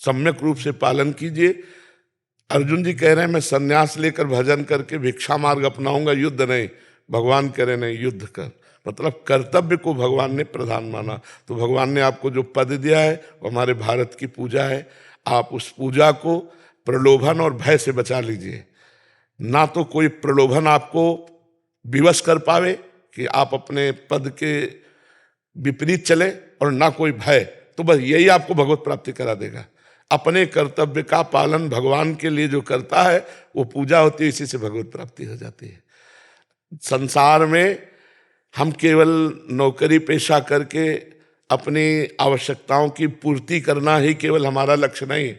सम्यक रूप से पालन कीजिए। अर्जुन जी कह रहे हैं मैं संन्यास लेकर भजन करके भिक्षा मार्ग अपनाऊंगा, युद्ध नहीं। भगवान कह रहे नहीं, युद्ध कर। मतलब कर्तव्य को भगवान ने प्रधान माना। तो भगवान ने आपको जो पद दिया है वो हमारे भारत की पूजा है। आप उस पूजा को प्रलोभन और भय से बचा लीजिए। ना तो कोई प्रलोभन आपको विवश कर पावे कि आप अपने पद के विपरीत चले, और ना कोई भय, तो बस यही आपको भगवत प्राप्ति करा देगा। अपने कर्तव्य का पालन भगवान के लिए जो करता है वो पूजा होती है, इसी से भगवत प्राप्ति हो जाती है। संसार में हम केवल नौकरी पेशा करके अपनी आवश्यकताओं की पूर्ति करना ही केवल हमारा लक्ष्य नहीं।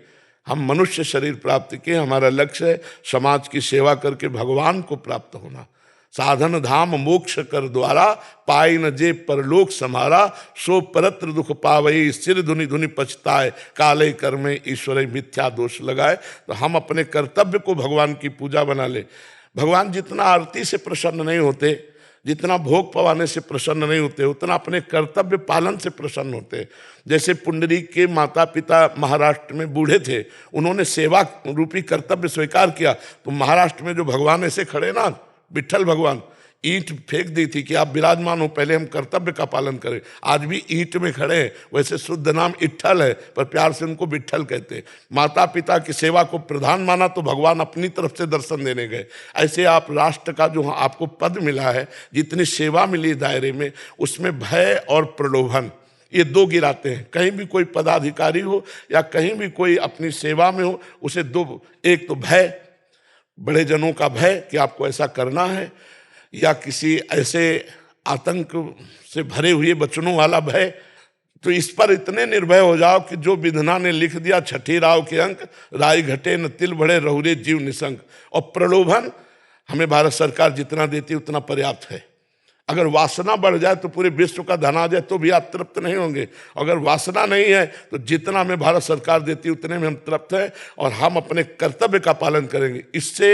हम मनुष्य शरीर प्राप्त किए, हमारा लक्ष्य है समाज की सेवा करके भगवान को प्राप्त होना। साधन धाम मोक्ष कर द्वारा, पाई न जे परलोक समारा, सो परत्र दुख पावई, सिर धुनि धुनि पछताए, काले कर्मे ईश्वर मिथ्या दोष लगाए। तो हम अपने कर्तव्य को भगवान की पूजा बना ले। भगवान जितना आरती से प्रसन्न नहीं होते, जितना भोग पवाने से प्रसन्न नहीं होते, उतना अपने कर्तव्य पालन से प्रसन्न होते। जैसे पुंडरीक के माता पिता महाराष्ट्र में बूढ़े थे, उन्होंने सेवा रूपी कर्तव्य स्वीकार किया, तो महाराष्ट्र में जो भगवान ऐसे खड़े ना, विट्ठल भगवान, ईंट फेंक दी थी कि आप विराजमान हो, पहले हम कर्तव्य का पालन करें। आज भी ईंट में खड़े हैं। वैसे शुद्ध नाम इट्ठल है, पर प्यार से उनको विट्ठल कहते हैं। माता पिता की सेवा को प्रधान माना तो भगवान अपनी तरफ से दर्शन देने गए। ऐसे आप राष्ट्र का जो आपको पद मिला है, जितनी सेवा मिली दायरे में, उसमें भय और प्रलोभन, ये दो गिराते हैं। कहीं भी कोई पदाधिकारी हो या कहीं भी कोई अपनी सेवा में हो, उसे दो, एक तो भय, बड़े जनों का भय कि आपको ऐसा करना है, या किसी ऐसे आतंक से भरे हुए वचनों वाला भय। तो इस पर इतने निर्भय हो जाओ कि जो विधना ने लिख दिया छठी राव के अंक, राई घटे न तिल बढ़े रहुरे जीव निसंक। और प्रलोभन हमें भारत सरकार जितना देती है उतना पर्याप्त है। अगर वासना बढ़ जाए तो पूरे विश्व का धन आ जाए तो भी आप तृप्त नहीं होंगे। अगर वासना नहीं है तो जितना हमें भारत सरकार देती है उतने में हम तृप्त हैं, और हम अपने कर्तव्य का पालन करेंगे। इससे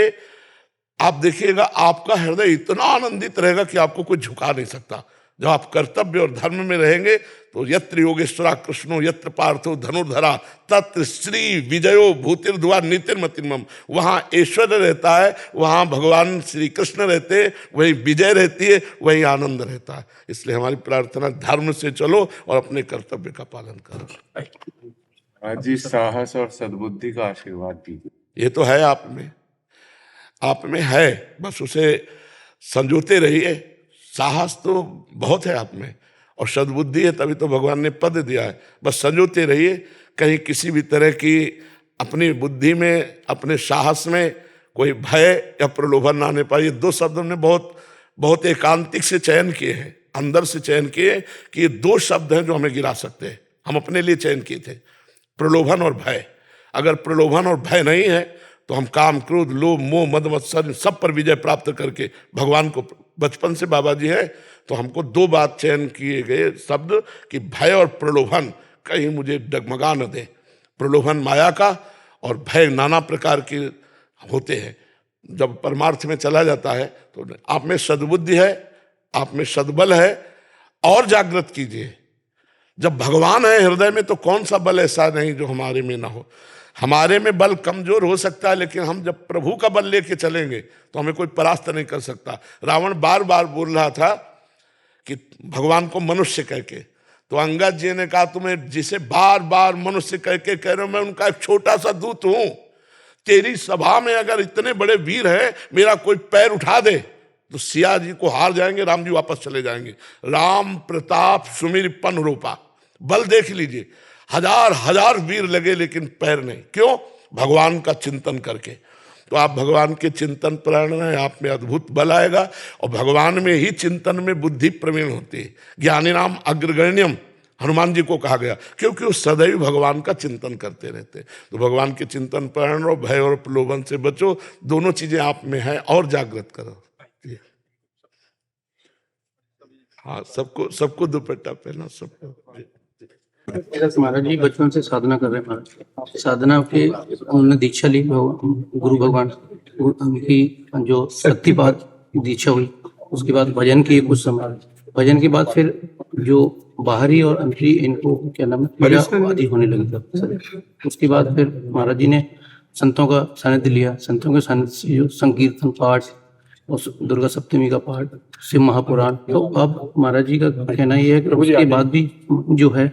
आप देखिएगा आपका हृदय इतना आनंदित रहेगा कि आपको कोई झुका नहीं सकता। जब आप कर्तव्य और धर्म में रहेंगे तो यत्र योगेश्वरा कृष्णो यत्र पार्थो धनुर्धरा तत्र श्री विजयो भूतिर्धुआ नीतिर्मतिर्मम। वहाँ ऐश्वर्य रहता है, वहाँ भगवान श्री कृष्ण रहते हैं, वही विजय रहती है, वही आनंद रहता है। इसलिए हमारी प्रार्थना, धर्म से चलो और अपने कर्तव्य का पालन करो। आज जी साहस और सद्बुद्धि का आशीर्वाद दीजिए। ये तो है आप में है, बस उसे संजोते रहिए। साहस तो बहुत है आप में और सद्बुद्धि है, तभी तो भगवान ने पद दिया है। बस संजोते रहिए, कहीं किसी भी तरह की अपनी बुद्धि में, अपने साहस में कोई भय या प्रलोभन ना आने पाए। ये दो शब्द हमने बहुत एकांतिक से चयन किए हैं, अंदर से चयन किए कि ये दो शब्द हैं जो हमें गिरा सकते हैं। हम अपने लिए चयन किए थे, प्रलोभन और भय। अगर प्रलोभन और भय नहीं है तो हम काम, क्रोध, लोभ, मोह, मद, मत्सर सब पर विजय प्राप्त करके भगवान को, बचपन से बाबा जी हैं तो हमको दो बात चयन किए गए शब्द कि भय और प्रलोभन कहीं मुझे डगमगा न दे। प्रलोभन माया का और भय नाना प्रकार के होते हैं। जब परमार्थ में चला जाता है तो आप में सद्बुद्धि है, आप में सद्बल है, और जागृत कीजिए। जब भगवान है हृदय में तो कौन सा बल ऐसा नहीं जो हमारे में ना हो। हमारे में बल कमजोर हो सकता है, लेकिन हम जब प्रभु का बल लेके चलेंगे तो हमें कोई परास्त नहीं कर सकता। रावण बार बार बोल रहा था कि भगवान को मनुष्य कह के, तो अंगद जी ने कहा तुम्हें जिसे बार बार मनुष्य कह के कह रहे हो, मैं उनका एक छोटा सा दूत हूं। तेरी सभा में अगर इतने बड़े वीर हैं, मेरा कोई पैर उठा दे तो सिया जी को हार जाएंगे, राम जी वापस चले जाएंगे। राम प्रताप सुमिर पन रूपा, बल देख लीजिए, हजार हजार वीर लगे लेकिन पैर नहीं। क्यों? भगवान का चिंतन करके। तो आप भगवान के चिंतन प्राण में, आप में अद्भुत बल आएगा। और भगवान में ही चिंतन में बुद्धि प्रवीण होती है। ज्ञानी नाम अग्रगण्यम हनुमान जी को कहा गया, क्योंकि वो सदैव भगवान का चिंतन करते रहते। तो भगवान के चिंतन प्राण रहो, भय और प्रलोभन से बचो। दोनों चीजें आप में है, और जागृत करो। हाँ, सबको दुपट्टा पहना, सबको। महाराज जी बचपन से साधना कर रहे हैं महाराज। साधना के उन्होंने दीक्षा ली, गुरु भगवान की जो शक्तिपात दीक्षा हुई। उसके बाद भजन किए कुछ समय। भजन के बाद फिर जो बाहरी और अंतरी इनको क्या नाम है, पीड़ा आदि होने लगी था। उसके बाद फिर महाराज जी ने संतों का सानिध्य लिया। संतों के सानिध्य से जो संकीर्तन पाठ और दुर्गा सप्तमी का पाठ, शिव महापुराण, तो अब महाराज जी का कहना यह है कि उसके बाद भी जो है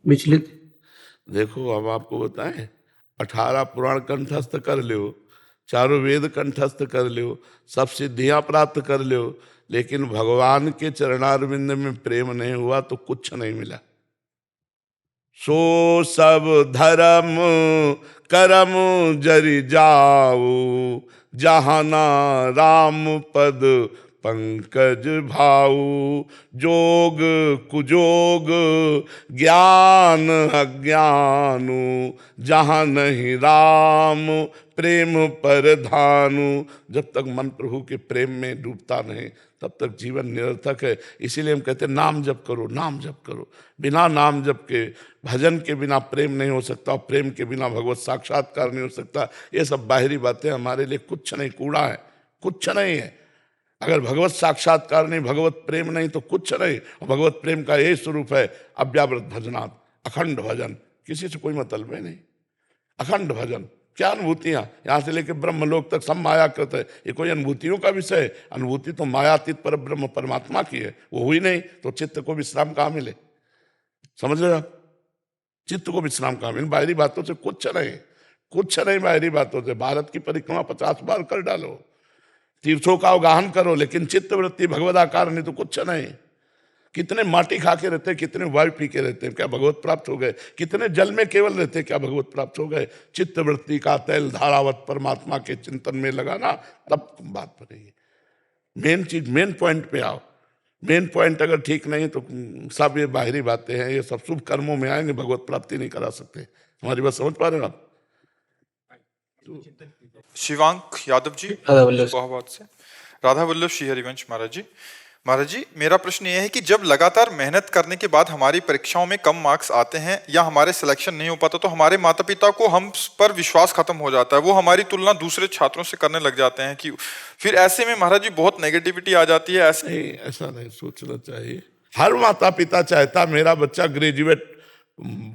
विचलित। देखो, अब आपको बताएं, 18 पुराण कंठस्थ कर लो, चारों वेद कंठस्थ कर लो, सब सिद्धियां प्राप्त कर लो, लेकिन भगवान के चरणारविंद में प्रेम नहीं हुआ तो कुछ नहीं मिला। सो सब धर्म करम जरि जाओ, जहाना राम पद पंकज भाऊ, जोग कुजोग ज्ञान अज्ञानु, जहाँ नहीं राम प्रेम पर धानु। जब तक मन प्रभु के प्रेम में डूबता नहीं तब तक जीवन निरर्थक है। इसीलिए हम कहते हैं नाम जप करो, नाम जप करो। बिना नाम जप के, भजन के बिना प्रेम नहीं हो सकता, प्रेम के बिना भगवत साक्षात्कार नहीं हो सकता। ये सब बाहरी बातें हमारे लिए कुछ नहीं, कूड़ा है, कुछ नहीं है। अगर भगवत साक्षात्कार नहीं, भगवत प्रेम नहीं तो कुछ नहीं। भगवत प्रेम का यही स्वरूप है अव्यावृत भजनात्, अखंड भजन, किसी से कोई मतलब नहीं। अखंड भजन, क्या अनुभूतियां, यहाँ से लेकर ब्रह्मलोक तक सब मायाकृत है। ये कोई अनुभूतियों का विषय है? अनुभूति तो मायातीत पर ब्रह्म परमात्मा की है, वो हुई नहीं तो चित्त को विश्राम कहाँ मिले? समझ रहे आप? चित्त को विश्राम कहाँ मिले? बाहरी बातों से कुछ नहीं, कुछ नहीं। बाहरी बातों से भारत की परिक्रमा 50 बार कर डालो, तीर्थों का अवगाहन करो, लेकिन चित्त वृत्ति भगवदाकार नहीं तो कुछ नहीं। कितने माटी खा के रहते हैं, कितने वायु पी के रहते हैं, क्या भगवत प्राप्त हो गए? कितने जल में केवल रहते हैं, क्या भगवत प्राप्त हो गए? चित्त वृत्ति का तैल धारावत परमात्मा के चिंतन में लगाना, तब बात बनेगी। मेन चीज, मेन पॉइंट पे आओ। मेन पॉइंट अगर ठीक नहीं तो सब ये बाहरी बातें हैं, ये सब शुभ कर्मों में आएंगे, भगवत प्राप्ति नहीं करा सकते। हमारी बात समझ पा रहे हैं आप? शिवांक यादव जी इलाहाबाद से। राधा वल्लभ श्री हरिवंश महाराज जी, मेरा प्रश्न यह है कि जब लगातार मेहनत करने के बाद हमारी परीक्षाओं में कम मार्क्स आते हैं या हमारे सिलेक्शन नहीं हो पाता तो हमारे माता पिता को हम पर विश्वास खत्म हो जाता है, वो हमारी तुलना दूसरे छात्रों से करने लग जाते हैं कि फिर ऐसे में महाराज जी बहुत नेगेटिविटी आ जाती है। ऐसा नहीं सोचना चाहिए। हर माता पिता चाहता मेरा बच्चा ग्रेजुएट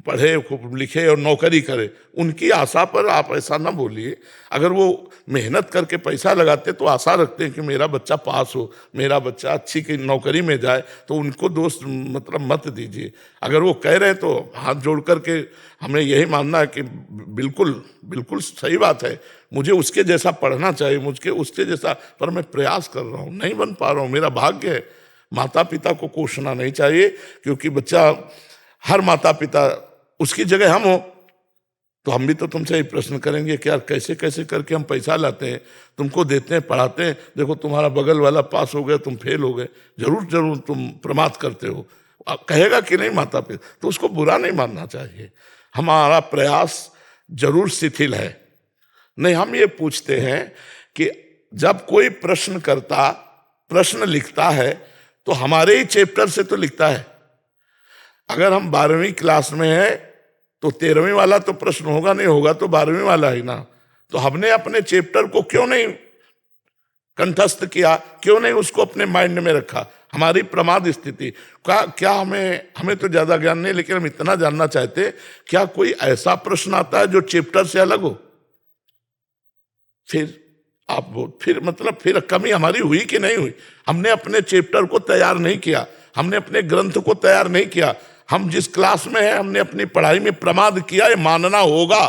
पढ़े, खूब लिखे और नौकरी करे। उनकी आशा पर आप ऐसा ना बोलिए। अगर वो मेहनत करके पैसा लगाते तो आशा रखते हैं कि मेरा बच्चा पास हो, मेरा बच्चा अच्छी की नौकरी में जाए, तो उनको दोस्त मतलब मत दीजिए। अगर वो कह रहे हैं तो हाथ जोड़ करके हमें यही मानना है कि बिल्कुल बिल्कुल सही बात है, मुझे उसके जैसा पढ़ना चाहिए, मुझे उसके जैसा, पर मैं प्रयास कर रहा हूँ, नहीं बन पा रहा हूँ, मेरा भाग्य है। माता पिता को कोसना नहीं चाहिए, क्योंकि बच्चा, हर माता पिता, उसकी जगह हम हो तो हम भी तो तुमसे ही प्रश्न करेंगे कि यार कैसे कैसे करके हम पैसा लाते हैं, तुमको देते हैं, पढ़ाते हैं, देखो तुम्हारा बगल वाला पास हो गया, तुम फेल हो गए, जरूर तुम प्रमाद करते हो, कहेगा कि नहीं माता पिता, तो उसको बुरा नहीं मानना चाहिए। हमारा प्रयास जरूर शिथिल है। नहीं, हम ये पूछते हैं कि जब कोई प्रश्न लिखता है तो हमारे ही चैप्टर से तो लिखता है। अगर हम 12वीं क्लास में हैं तो 13वीं वाला तो प्रश्न होगा नहीं, होगा तो 12वीं वाला ही ना। तो हमने अपने चैप्टर को क्यों नहीं कंठस्थ किया, क्यों नहीं उसको अपने माइंड में रखा? हमारी प्रमाद स्थिति क्या हमें तो ज्यादा ज्ञान नहीं, लेकिन हम इतना जानना चाहते, क्या कोई ऐसा प्रश्न आता है जो चैप्टर से अलग हो? फिर कमी हमारी हुई कि नहीं हुई? हमने अपने चैप्टर को तैयार नहीं किया, हमने अपने ग्रंथ को तैयार नहीं किया। हम जिस क्लास में हैं, हमने अपनी पढ़ाई में प्रमाद किया, ये मानना होगा।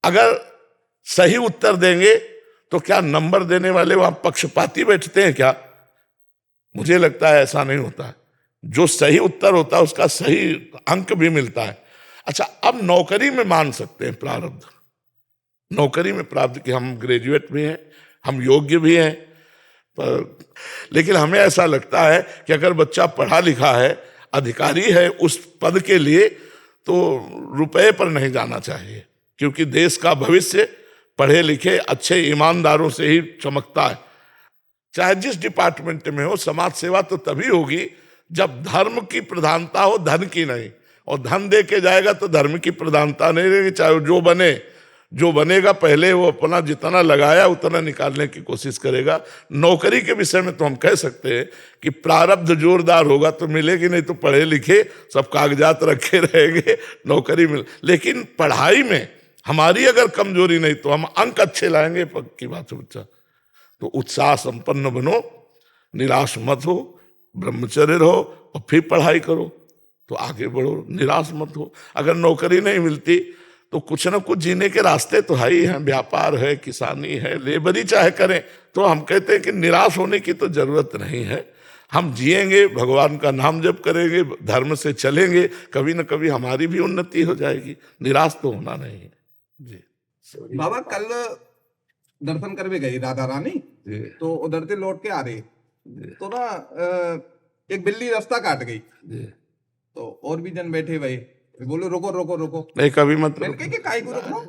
अगर सही उत्तर देंगे तो क्या नंबर देने वाले वहां पक्षपाती बैठते हैं क्या? मुझे लगता है ऐसा नहीं होता है। जो सही उत्तर होता है उसका सही अंक भी मिलता है। अच्छा, अब नौकरी में मान सकते हैं प्रारब्ध, नौकरी में प्रारब्ध कि हम ग्रेजुएट भी हैं, हम योग्य भी हैं, लेकिन हमें ऐसा लगता है कि अगर बच्चा पढ़ा लिखा है, अधिकारी है उस पद के लिए, तो रुपए पर नहीं जाना चाहिए, क्योंकि देश का भविष्य पढ़े लिखे अच्छे ईमानदारों से ही चमकता है। चाहे जिस डिपार्टमेंट में हो, समाज सेवा तो तभी होगी जब धर्म की प्रधानता हो, धन की नहीं। और धन दे के जाएगा तो धर्म की प्रधानता नहीं रहेगी। चाहे जो बनेगा पहले वो अपना जितना लगाया उतना निकालने की कोशिश करेगा। नौकरी के विषय में तो हम कह सकते हैं कि प्रारब्ध जोरदार होगा तो मिलेगी, नहीं तो पढ़े लिखे सब कागजात रखे रहेंगे, नौकरी मिल। लेकिन पढ़ाई में हमारी अगर कमजोरी नहीं तो हम अंक अच्छे लाएंगे, पक्की बात है बच्चा। तो उत्साह संपन्न बनो, निराश मत हो, ब्रह्मचर्य रहो और फिर पढ़ाई करो तो आगे बढ़ो, निराश मत हो। अगर नौकरी नहीं मिलती तो कुछ ना कुछ जीने के रास्ते तो है ही हैं, व्यापार है, किसानी है, लेबरी चाहे करें। तो हम कहते हैं कि निराश होने की तो जरूरत नहीं है। हम जिएंगे, भगवान का नाम जप करेंगे, धर्म से चलेंगे, कभी ना कभी हमारी भी उन्नति हो जाएगी। निराश तो होना नहीं है जी। बाबा कल दर्शन करवे गई राधा रानी, जी तो उधर से लौट के आ रहे तो ना एक बिल्ली रास्ता काट गई, जी। तो और भी जन बैठे भाई बोलो रुको रुको रुको, नहीं कभी मत मैंने कहा कि काहे को रुक रहा हूं?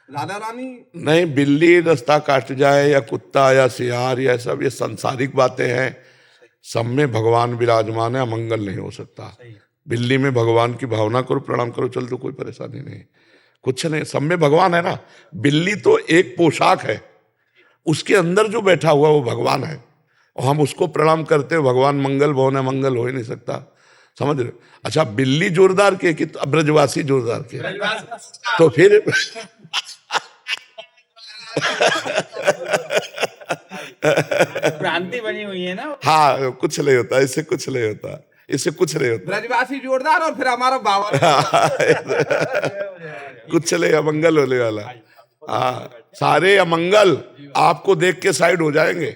राधा रानी नहीं, बिल्ली रास्ता काट जाए या कुत्ता या सियार या सब, ये सांसारिक बातें हैं। सब में भगवान विराजमान है, अमंगल नहीं हो सकता। बिल्ली में भगवान की भावना करो, प्रणाम करो, चल तो कोई परेशानी नहीं, कुछ नहीं। सब में भगवान है ना। बिल्ली तो एक पोशाक है, उसके अंदर जो बैठा हुआ वो भगवान है, और हम उसको प्रणाम करते हो। भगवान मंगल भवन है, मंगल हो ही नहीं सकता, समझ रहे हो? अच्छा, बिल्ली जोरदार के कि ब्रजवासी जोरदार के? तो फिर भ्रांति बनी हुई है ना। हाँ, कुछ नहीं होता इससे, कुछ नहीं होता इससे, कुछ नहीं होता। ब्रजवासी जोरदार और फिर हमारा बाबा कुछ नहीं, अमंगल होने वाला। हाँ, सारे अमंगल आपको देख के साइड हो जाएंगे।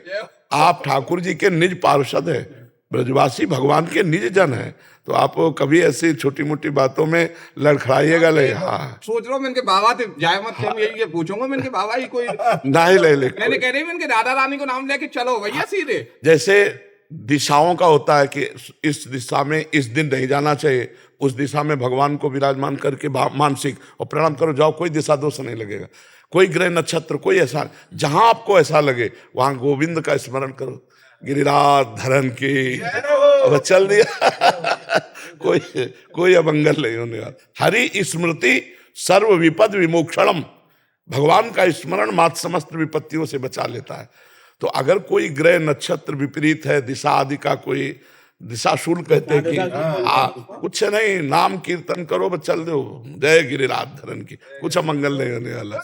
आप ठाकुर जी के निज पार्षद हैं, ब्रजवासी भगवान के निज जन हैं, तो आप कभी ऐसी छोटी मोटी बातों में लड़खड़ाइएगा नहीं। हाँ, सोच रहा हूँ मैं इनके बाबा थे जाए मत, मैं यही पूछूंगा मैं इनके बाबा ही कोई नहीं ले मैंने कह रही इनके राधा रानी को नाम लेके चलो भैया सीधे। जैसे दिशाओं का होता है कि इस दिशा में इस दिन नहीं जाना चाहिए, उस दिशा में भगवान को विराजमान करके मानसिक और प्रणाम करो, जाओ, कोई दिशा दोष नहीं लगेगा, कोई ग्रह नक्षत्र कोई ऐसा, जहां आपको ऐसा लगे वहां गोविंद का स्मरण करो, गिरिराज धरन की, अब चल दिया कोई अमंगल नहीं होने वाला। हरि स्मृति सर्व विपद विमोक्षणम, भगवान का स्मरण मात्र समस्त विपत्तियों से बचा लेता है। तो अगर कोई ग्रह नक्षत्र विपरीत है, दिशा आदि का कोई दिशाशूल कहते हैं कि कुछ नहीं, नाम कीर्तन करो बस चल दो, जय गिरिराज धरन की, कुछ अमंगल नहीं होने वाला।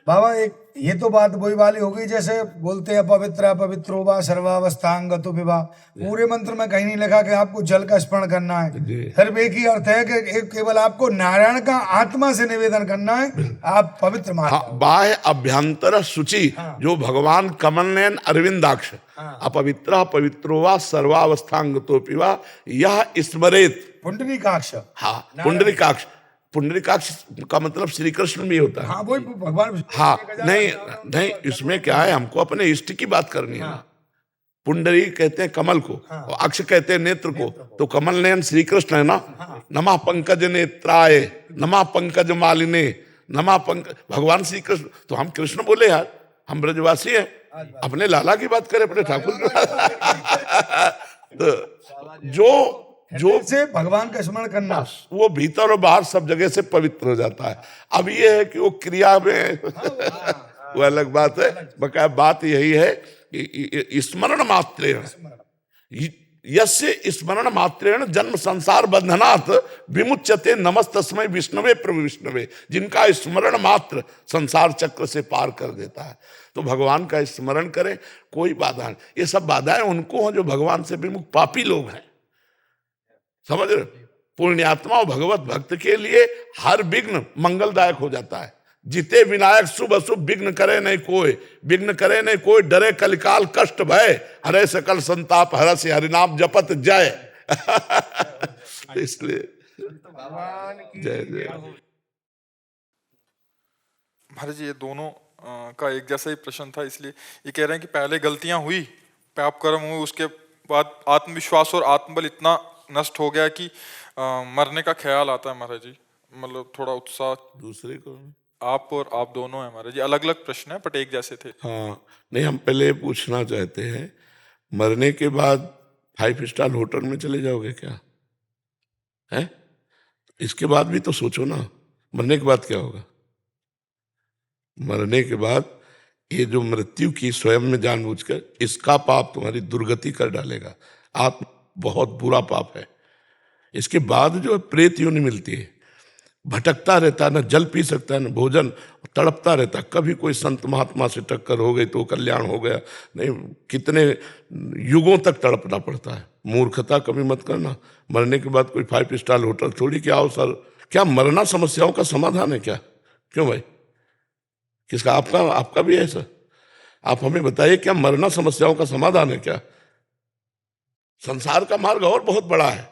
बाबा एक ये तो बात वही वाली हो गई, जैसे बोलते हैं पवित्र पवित्रो वा सर्वावस्थांगतो विवाह, पूरे मंत्र में कहीं नहीं लिखा कि आपको जल का स्मरण करना है, सिर्फ एक ही अर्थ है कि केवल आपको नारायण का आत्मा से निवेदन करना है, आप पवित्र मान। बाह्य अभ्यंतर शुचि, जो भगवान कमल नयन अरविंदाक्ष, अपवित्र पवित्रो वा सर्वावस्थांगतो विवाह, यह स्मरेत पुंडरीकाक्ष। हाँ, पुंडरीकाक्ष, पुंडरीकाक्ष का मतलब श्री कृष्ण भी होता है। हाँ, वही भगवान। हाँ, नहीं, इसमें क्या है, हमको अपने इष्ट की बात करनी है। पुंडरी कहते हैं कमल को, और अक्ष कहते हैं नेत्र को, तो कमल नयन श्री कृष्ण है ना। नमः पंकज नेत्राय, नमः पंकज मालिने, नमः पंकज, भगवान श्री कृष्ण। तो हम कृष्ण बोले यार, हम ब्रजवासी हैं, अपने लाला की बात करें, अपने ठाकुर की बात। तो जो से भगवान का स्मरण करना, वो भीतर और बाहर सब जगह से पवित्र हो जाता है। अब ये है कि वो क्रिया में वो अलग बात है। बकाया बात यही है कि स्मरण मात्रेण, यस्य स्मरण मात्रेण जन्म संसार बंधनात् विमुच्यते, नमस्तस्मै विष्णवे प्रभु विष्णवे, जिनका स्मरण मात्र संसार चक्र से पार कर देता है। तो भगवान का स्मरण करें, कोई बाधा नहीं। ये सब बाधाएं उनको हैं जो भगवान से विमुख पापी लोग हैं, समझ रहे? पुण्यात्मा और भगवत भक्त के लिए हर विघ्न मंगलदायक हो जाता है। जिते विनायक शुभ अशुभ विघ्न करे नहीं कोई, विघ्न करे नहीं कोई, डरे कलिकाल कष्ट भय, हरे सकल संताप हरस, हरिनाम जपत जय। इसलिए जय जय। महाराज जी, ये दोनों का एक जैसा ही प्रश्न था, इसलिए ये कह रहे हैं कि पहले गलतियां हुई, पाप कर्म हुए, उसके बाद आत्मविश्वास और आत्मबल इतना नष्ट हो गया कि मरने का ख्याल आता है महाराज जी, मतलब थोड़ा उत्साह। दूसरे को आप और आप दोनों हैं महाराज जी, अलग अलग प्रश्न है बट एक जैसे थे। हाँ, नहीं, हम पहले पूछना चाहते हैं, मरने के बाद 5 स्टार होटल में चले जाओगे क्या है? इसके बाद भी तो सोचो ना, मरने के बाद क्या होगा? मरने के बाद ये जो मृत्यु की स्वयं में जानबूझकर, इसका पाप तुम्हारी दुर्गति कर डालेगा। आप बहुत बुरा पाप है। इसके बाद जो प्रेत योनि मिलती है, भटकता रहता है, न जल पी सकता है न भोजन, तड़पता रहता है। कभी कोई संत महात्मा से टक्कर हो गई तो कल्याण हो गया, नहीं कितने युगों तक तड़पना पड़ता है। मूर्खता कभी मत करना। मरने के बाद कोई 5 स्टार होटल थोड़ी क्या आओ सर, क्या मरना समस्याओं का समाधान है क्या? क्यों भाई, किसका? आपका भी है सर? आप हमें बताइए, क्या मरना समस्याओं का समाधान है क्या? संसार का मार्ग और बहुत बड़ा है,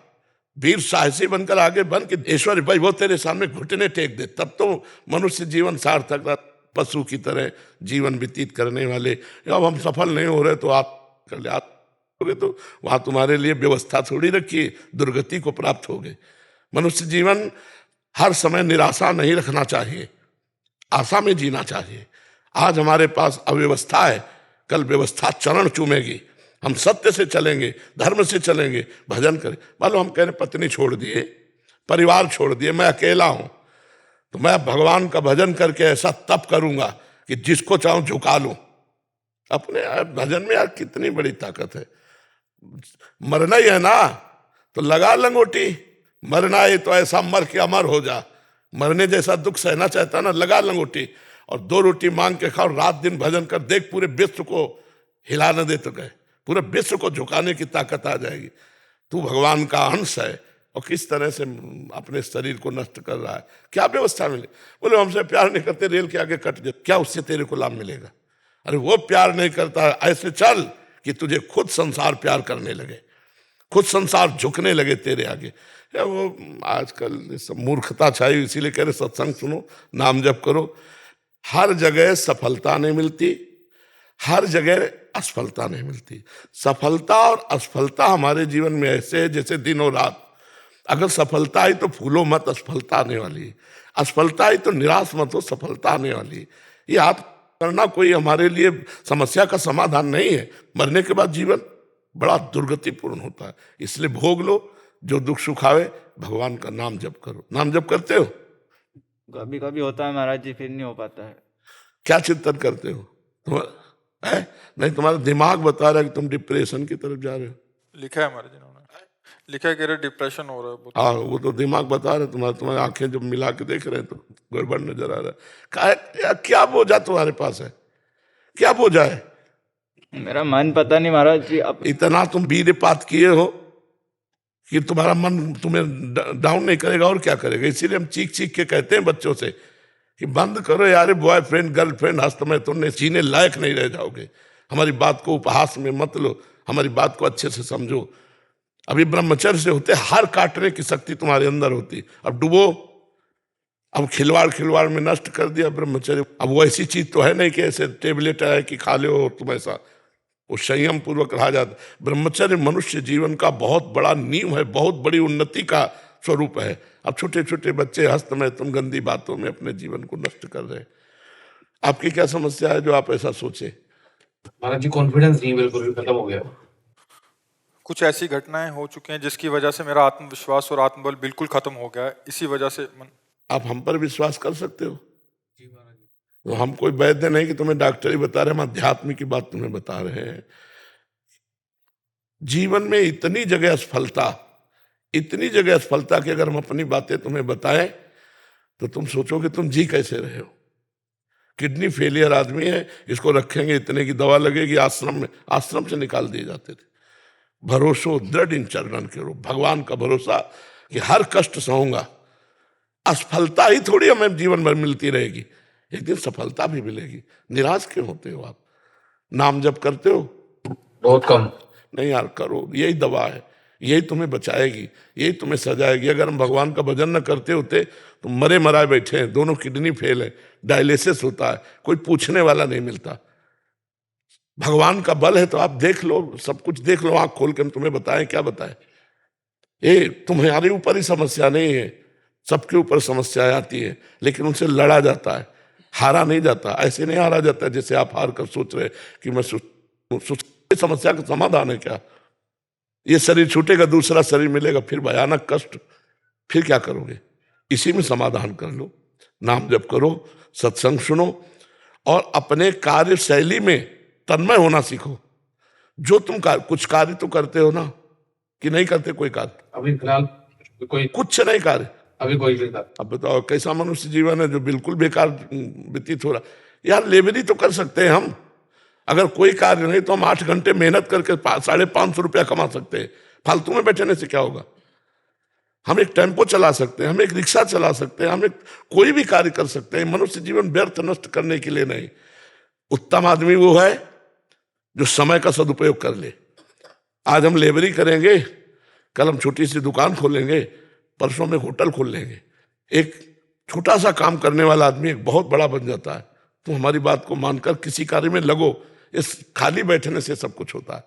वीर साहसी बनकर आगे बन के ईश्वर भाई वो तेरे सामने घुटने टेक दे, तब तो मनुष्य जीवन सार्थक रहा। पशु की तरह जीवन व्यतीत करने वाले, अब हम सफल नहीं हो रहे तो आप कर ले, आप तो वहां तुम्हारे लिए व्यवस्था थोड़ी रखी, दुर्गति को प्राप्त हो गए। मनुष्य जीवन हर समय निराशा नहीं रखना चाहिए, आशा में जीना चाहिए। आज हमारे पास अव्यवस्था है, कल व्यवस्था चरण चूमेगी। हम सत्य से चलेंगे, धर्म से चलेंगे, भजन करें। मान लो हम कह रहे पत्नी छोड़ दिए, परिवार छोड़ दिए, मैं अकेला हूं, तो मैं भगवान का भजन करके ऐसा तप करूंगा कि जिसको चाहूं झुका लूं। अपने भजन में यार कितनी बड़ी ताकत है। मरना ही है ना, तो लगा लंगोटी। मरना है तो ऐसा मर के अमर हो जा। मरने जैसा दुख सहना चाहता ना, लगा लंगोटी और 2 रोटी मांग के खाओ, रात दिन भजन कर, देख पूरे विश्व को हिला न दे तो गए, पूरे विश्व को झुकाने की ताकत आ जाएगी। तू भगवान का अंश है और किस तरह से अपने शरीर को नष्ट कर रहा है, क्या व्यवस्था मिले। बोले हमसे प्यार नहीं करते, रेल के आगे कट जाए, क्या उससे तेरे को लाभ मिलेगा? अरे वो प्यार नहीं करता, ऐसे चल कि तुझे खुद संसार प्यार करने लगे, खुद संसार झुकने लगे तेरे आगे। या वो आजकल सब मूर्खता छाई, इसीलिए कह रहे सत्संग सुनो, नाम जप करो। हर जगह सफलता नहीं मिलती, हर जगह असफलता नहीं मिलती। सफलता और असफलता हमारे जीवन में ऐसे है जैसे दिन और रात। अगर सफलता आई तो फूलो मत, असफलता आने वाली है। असफलता आई तो निराश मत हो, सफलता आने वाली है। ये आप करना कोई हमारे लिए समस्या का समाधान नहीं है। मरने के बाद जीवन बड़ा दुर्गतिपूर्ण होता है, इसलिए भोग लो जो दुख सुख आवे, भगवान का नाम जप करो। नाम जप करते हो? कभी कभी होता है महाराज जी, फिर नहीं हो पाता है। क्या चिंतन करते हो है? नहीं, तुम्हारा दिमाग बता रहा है कि तुम डिप्रेशन की तरफ जा रहे हो। लिखा है हमारे जिन्होंने, लिखा है कि डिप्रेशन हो रहा है बहुत। हाँ, वो तो दिमाग बता रहा है। तुम्हारी आंखें जब मिला के देख रहे हैं तो गड़बड़ नजर आ रहा है। क्या बोझा तुम्हारे पास है? क्या बोझा है? मेरा मन पता नहीं महाराज जी। अब इतना तुम वीरपात किए हो कि तुम्हारा मन तुम्हें डाउन नहीं करेगा और क्या करेगा। इसीलिए हम चीख चीख के कहते हैं बच्चों से कि बंद करो यार, बॉयफ्रेंड गर्लफ्रेंड हस्त में तुमने जीने लायक नहीं रह जाओगे। हमारी बात को उपहास में मत लो, हमारी बात को अच्छे से समझो। अभी ब्रह्मचर्य से होते हार काटने की शक्ति तुम्हारे अंदर होती, अब डूबो। अब खिलवाड़ में नष्ट कर दिया ब्रह्मचर्य। अब वो ऐसी चीज तो है नहीं कि ऐसे टेबलेट है कि खा लो तुम ऐसा, वो संयम पूर्वक रहा जाता। ब्रह्मचर्य मनुष्य जीवन का बहुत बड़ा नींव है, बहुत बड़ी उन्नति का स्वरूप है। अब छोटे छोटे बच्चे हस्त में तुम गंदी बातों में अपने जीवन को नष्ट कर रहे हैं। आपकी क्या समस्या है जो आप ऐसा सोचे? महाराज जी कॉन्फिडेंस नहीं, बिल्कुल भी खत्म हो गया। कुछ ऐसी घटनाएं हो चुकी हैं जिसकी वजह से मेरा आत्मविश्वास और आत्मबल बिल्कुल खत्म हो गया है। इसी वजह से आप हम पर विश्वास कर सकते हो? तो हम कोई वैद्य नहीं कि तुम्हें डॉक्टर ही बता रहे, हम अध्यात्म की बात तुम्हें बता रहे हैं। जीवन में इतनी जगह असफलता, इतनी जगह असफलता कि अगर हम अपनी बातें तुम्हें बताएं तो तुम सोचोगे तुम जी कैसे रहे हो। किडनी फेलियर आदमी है, इसको रखेंगे, इतने की दवा लगेगी, आश्रम से निकाल दिए जाते थे। भरोसो दृढ़ इन चरणन के रूप, भगवान का भरोसा कि हर कष्ट सहूंगा। असफलता ही थोड़ी हमें जीवन भर मिलती रहेगी, एक दिन सफलता भी मिलेगी। निराश क्यों होते हो आप? नाम जप करते हो? बहुत कम। नहीं यार, करो, यही दवा है, यही तुम्हें बचाएगी, यही तुम्हें सजाएगी। अगर हम भगवान का भजन न करते होते तो मरे मराए बैठे हैं, दोनों किडनी फेल है, डायलिसिस होता है, कोई पूछने वाला नहीं मिलता। भगवान का बल है तो आप देख लो, सब कुछ देख लो, आंख खोल के हम तुम्हें बताएं, क्या बताएं। ये तुम्हारे ऊपर ही समस्या नहीं है, सबके ऊपर समस्याएं आती है, लेकिन उनसे लड़ा जाता है, हारा नहीं जाता। ऐसे नहीं हारा जाता जैसे आप हार कर सोच रहे कि मैं समस्या का समाधान है क्या? ये शरीर छूटेगा, दूसरा शरीर मिलेगा, फिर भयानक कष्ट, फिर क्या करोगे? इसी में समाधान कर लो। नाम जप करो, सत्संग सुनो और अपने कार्य शैली में तन्मय होना सीखो। जो तुम कुछ कार्य तो करते हो ना, कि नहीं करते कोई कार्य? अभी फिलहाल कोई कुछ नहीं कार्य, अभी कोई भी था। अब बताओ कैसा मनुष्य जीवन है जो बिल्कुल बेकार व्यतीत हो रहा। यार लेबरी तो कर सकते हैं हम, अगर कोई कार्य नहीं तो हम 8 घंटे मेहनत करके 550 रुपया कमा सकते हैं। फालतू में बैठने से क्या होगा? हम एक टेम्पो चला सकते हैं, हम एक रिक्शा चला सकते हैं, हम एक कोई भी कार्य कर सकते हैं। मनुष्य जीवन व्यर्थ नष्ट करने के लिए नहीं। उत्तम आदमी वो है जो समय का सदुपयोग कर ले। आज हम लेबरी करेंगे कल हम छोटी सी दुकान खोलेंगे, परसों में होटल खोल लेंगे। एक छोटा सा काम करने वाला आदमी एक बहुत बड़ा बन जाता है। तो हमारी बात को मानकर किसी कार्य में लगो, इस खाली बैठने से सब कुछ होता है।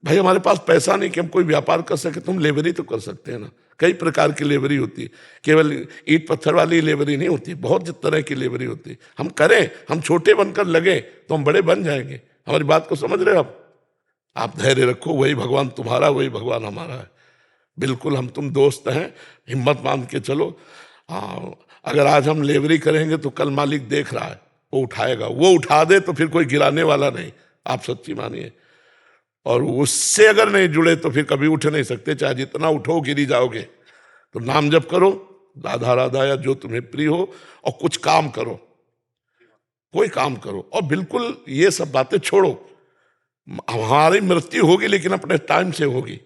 भाई हमारे पास पैसा नहीं कि हम कोई व्यापार कर सके, तुम लेबरी तो कर सकते हैं ना। कई प्रकार की लेबरी होती है, केवल ईंट पत्थर वाली लेबरी नहीं होती, बहुत तरह की लेबरी होती है। हम करें, हम छोटे बनकर लगे तो हम बड़े बन जाएंगे। हमारी बात को समझ रहे हो आप धैर्य रखो, वही भगवान तुम्हारा, वही भगवान हमारा है। बिल्कुल हम तुम दोस्त हैं, हिम्मत मान के चलो। अगर आज हम लेबरी करेंगे तो कल मालिक देख रहा है, वो उठाएगा। वो उठा दे तो फिर कोई गिराने वाला नहीं, आप सच्ची मानिए। और उससे अगर नहीं जुड़े तो फिर कभी उठ नहीं सकते, चाहे जितना उठो गिरी जाओगे। तो नाम जप करो, राधा राधा या जो तुम्हें प्रिय हो, और कुछ काम करो, कोई काम करो। और बिल्कुल ये सब बातें छोड़ो। हमारी मृत्यु होगी लेकिन अपने टाइम से होगी,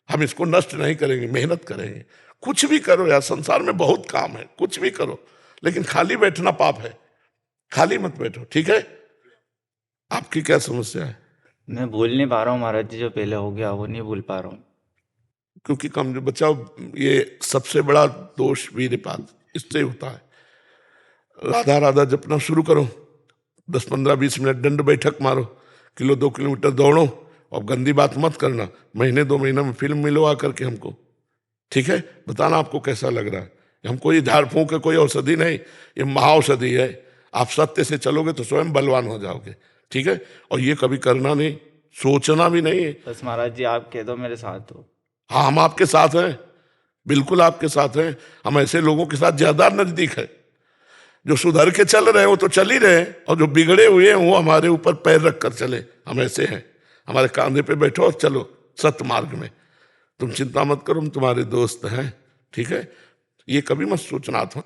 हम इसको नष्ट नहीं करेंगे, मेहनत करेंगे। कुछ भी करो यार, संसार में बहुत काम है, कुछ भी करो, लेकिन खाली बैठना पाप है। खाली मत बैठो, ठीक है। आपकी क्या समस्या है? मैं भूल नहीं पा रहा हूँ महाराज जी, जो पहले हो गया वो नहीं भूल पा रहा हूँ। क्योंकि कम बचाओ, ये सबसे बड़ा दोष वीरपात इससे होता है। राधा राधा जपना शुरू करो, 10-15-20 मिनट दंड बैठक मारो, 1-2 किलोमीटर दौड़ो, और गंदी बात मत करना। महीने 2 महीने में फिल्म मिलो आकर के हमको, ठीक है। बताना आपको कैसा लग रहा है। हमको ये झाड़ फूंक के कोई औषधि नहीं, ये महाऔषधि है। आप सत्य से चलोगे तो स्वयं बलवान हो जाओगे, ठीक है। और ये कभी करना नहीं, सोचना भी नहीं है। बस महाराज जी आप कह दो मेरे साथ हो। हाँ, हम आपके साथ हैं, बिल्कुल आपके साथ हैं। हम ऐसे लोगों के साथ ज्यादा नजदीक है। जो सुधर के चल रहे हैं वो तो चल ही रहे हैं, और जो बिगड़े हुए हैं वो हमारे ऊपर पैर रख कर चले। हम ऐसे हैं, हमारे कांधे पे बैठो और चलो सत्य मार्ग में। तुम चिंता मत करो, हम तुम्हारे दोस्त हैं, ठीक है। ये कभी मत सोचना था,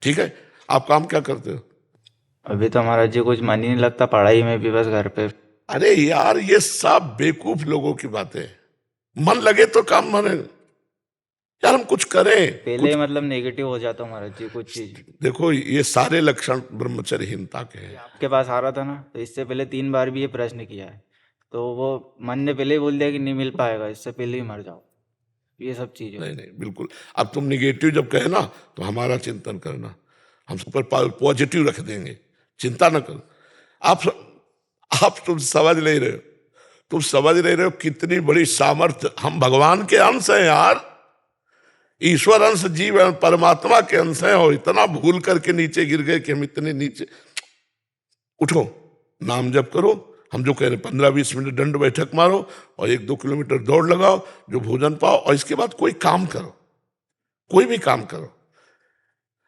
ठीक है। आप काम क्या करते हो? अभी तो महाराज जी कुछ मन ही नहीं लगता पढ़ाई में भी, बस घर पे। अरे यार, ये सब बेवकूफ लोगों की बातें हैं। मन लगे तो काम बने यार, हम कुछ करें। पहले मतलब नेगेटिव हो जाता महाराज जी कुछ चीज। देखो, ये सारे लक्षण ब्रह्मचर्यहीनता के हैं। आपके पास आ रहा था ना, तो इससे पहले 3 बार भी ये प्रश्न किया है, तो वो मन ने पहले ही बोल दिया कि नहीं मिल पाएगा, इससे पहले ही मर जाओ। ये सब चीजें नहीं नहीं, बिल्कुल। अब तुम निगेटिव जब कहे ना तो हमारा चिंतन करना, हम सब पर पॉजिटिव रख देंगे, चिंता न करो। आप तुम समझ नहीं रहे हो, तुम समझ नहीं रहे हो कितनी बड़ी सामर्थ्य। हम भगवान के अंश हैं यार, ईश्वर अंश, जीव परमात्मा के अंश हैं, और इतना भूल करके नीचे गिर गए कि हम इतने नीचे। उठो, नाम जप करो, हम जो कह रहे 15-20 मिनट दंड बैठक मारो, और 1-2 किलोमीटर दौड़ लगाओ, जो भोजन पाओ, और इसके बाद कोई काम करो, कोई भी काम करो।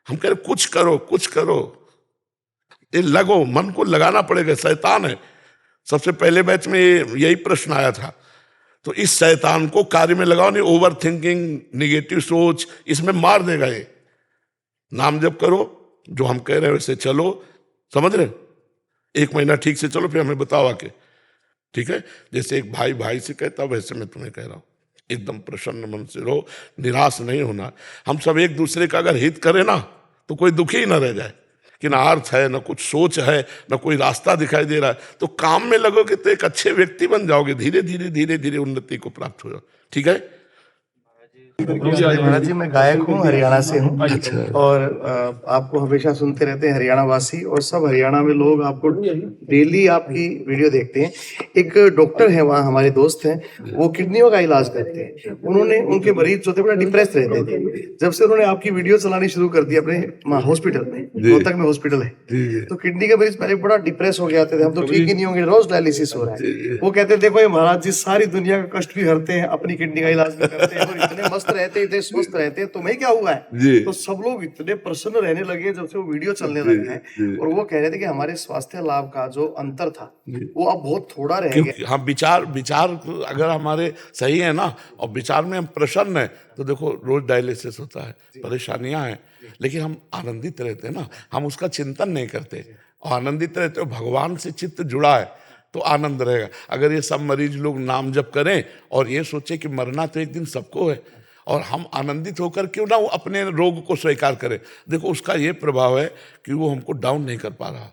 हम कह रहे कुछ करो, कुछ करो, ये लगो, मन को लगाना पड़ेगा। शैतान है, सबसे पहले बैच में यही प्रश्न आया था। तो इस शैतान को कार्य में लगाओ, नहीं ओवर थिंकिंग, निगेटिव सोच, इसमें मार देगा ये। नाम जप करो, जो हम कह रहे हैं वैसे चलो, समझ रहे। 1 महीना ठीक से चलो, फिर हमें बताओ आके, ठीक है। जैसे एक भाई भाई से कहता वैसे मैं तुम्हें कह रहा हूं, एकदम प्रसन्न मन से रहो, निराश नहीं होना। हम सब एक दूसरे का अगर हित करें ना तो कोई दुखी ही ना रह जाए कि ना अर्थ है, ना कुछ सोच है, ना कोई रास्ता दिखाई दे रहा है। तो काम में लगोगे तो एक अच्छे व्यक्ति बन जाओगे, धीरे धीरे धीरे धीरे उन्नति को प्राप्त हो जाओ, ठीक है। महाराज जी, मैं गायक हूँ, हरियाणा से हूँ। अच्छा। और आपको हमेशा सुनते रहते हैं हरियाणा वासी, और सब हरियाणा में लोग आपको डेली आपकी वीडियो देखते हैं। एक डॉक्टर है वहाँ, हमारे दोस्त हैं, वो किडनियों का इलाज करते हैं। उन्होंने, उनके मरीज जो थे बड़ा डिप्रेस रहते थे, जब से उन्होंने आपकी वीडियो चलानी शुरू कर दी अपने हॉस्पिटल में, रोहतक में हॉस्पिटल है, तो किडनी के मरीज पहले बड़ा डिप्रेस हो गए आते थे, हम तो ठीक ही नहीं होंगे, रोज डायलिसिस हो रहा है। वो कहते थे भाई महाराज जी सारी दुनिया का कष्ट भी हरते हैं, अपनी किडनी का इलाज भी करते हैं, और इतने मस्त रहते, इतने स्वस्थ रहते हैं, तुम्हें क्या हुआ है? तो सब लोग इतने प्रसन्न रहने लगे जब से वो वीडियो चलने लगे हैं। और वो कह रहे थे कि हमारे स्वास्थ्य लाभ का जो अंतर था वो अब बहुत थोड़ा रह गया। हाँ, विचार अगर हमारे सही है ना, और विचार में हम प्रसन्न है, तो देखो रोज डायलिसिस होता है, परेशानियां हैं, लेकिन हम आनंदित रहते हैं ना, हम उसका चिंतन नहीं करते, और आनंदित रहते हो, भगवान से चित्त जुड़ा है तो आनंद रहेगा। अगर ये सब मरीज लोग नाम जप करें और ये सोचे कि मरना तो एक दिन सबको है, और हम आनंदित होकर क्यों ना वो अपने रोग को स्वीकार करें, देखो उसका ये प्रभाव है कि वो हमको डाउन नहीं कर पा रहा।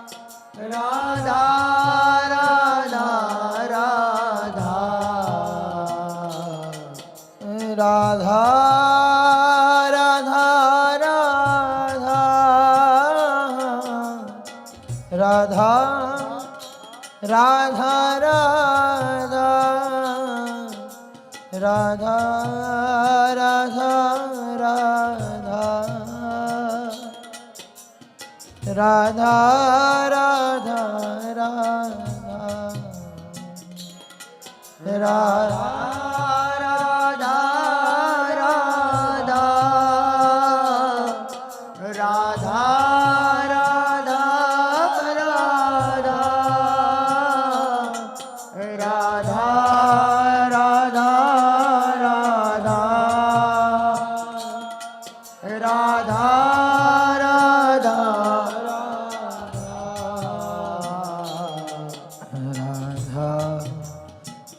राधा राधा राधा राधा राधा राधा राधा राधा राधा राधा राधा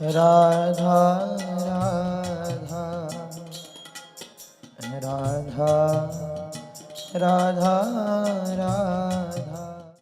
राधा राधा राधा राधा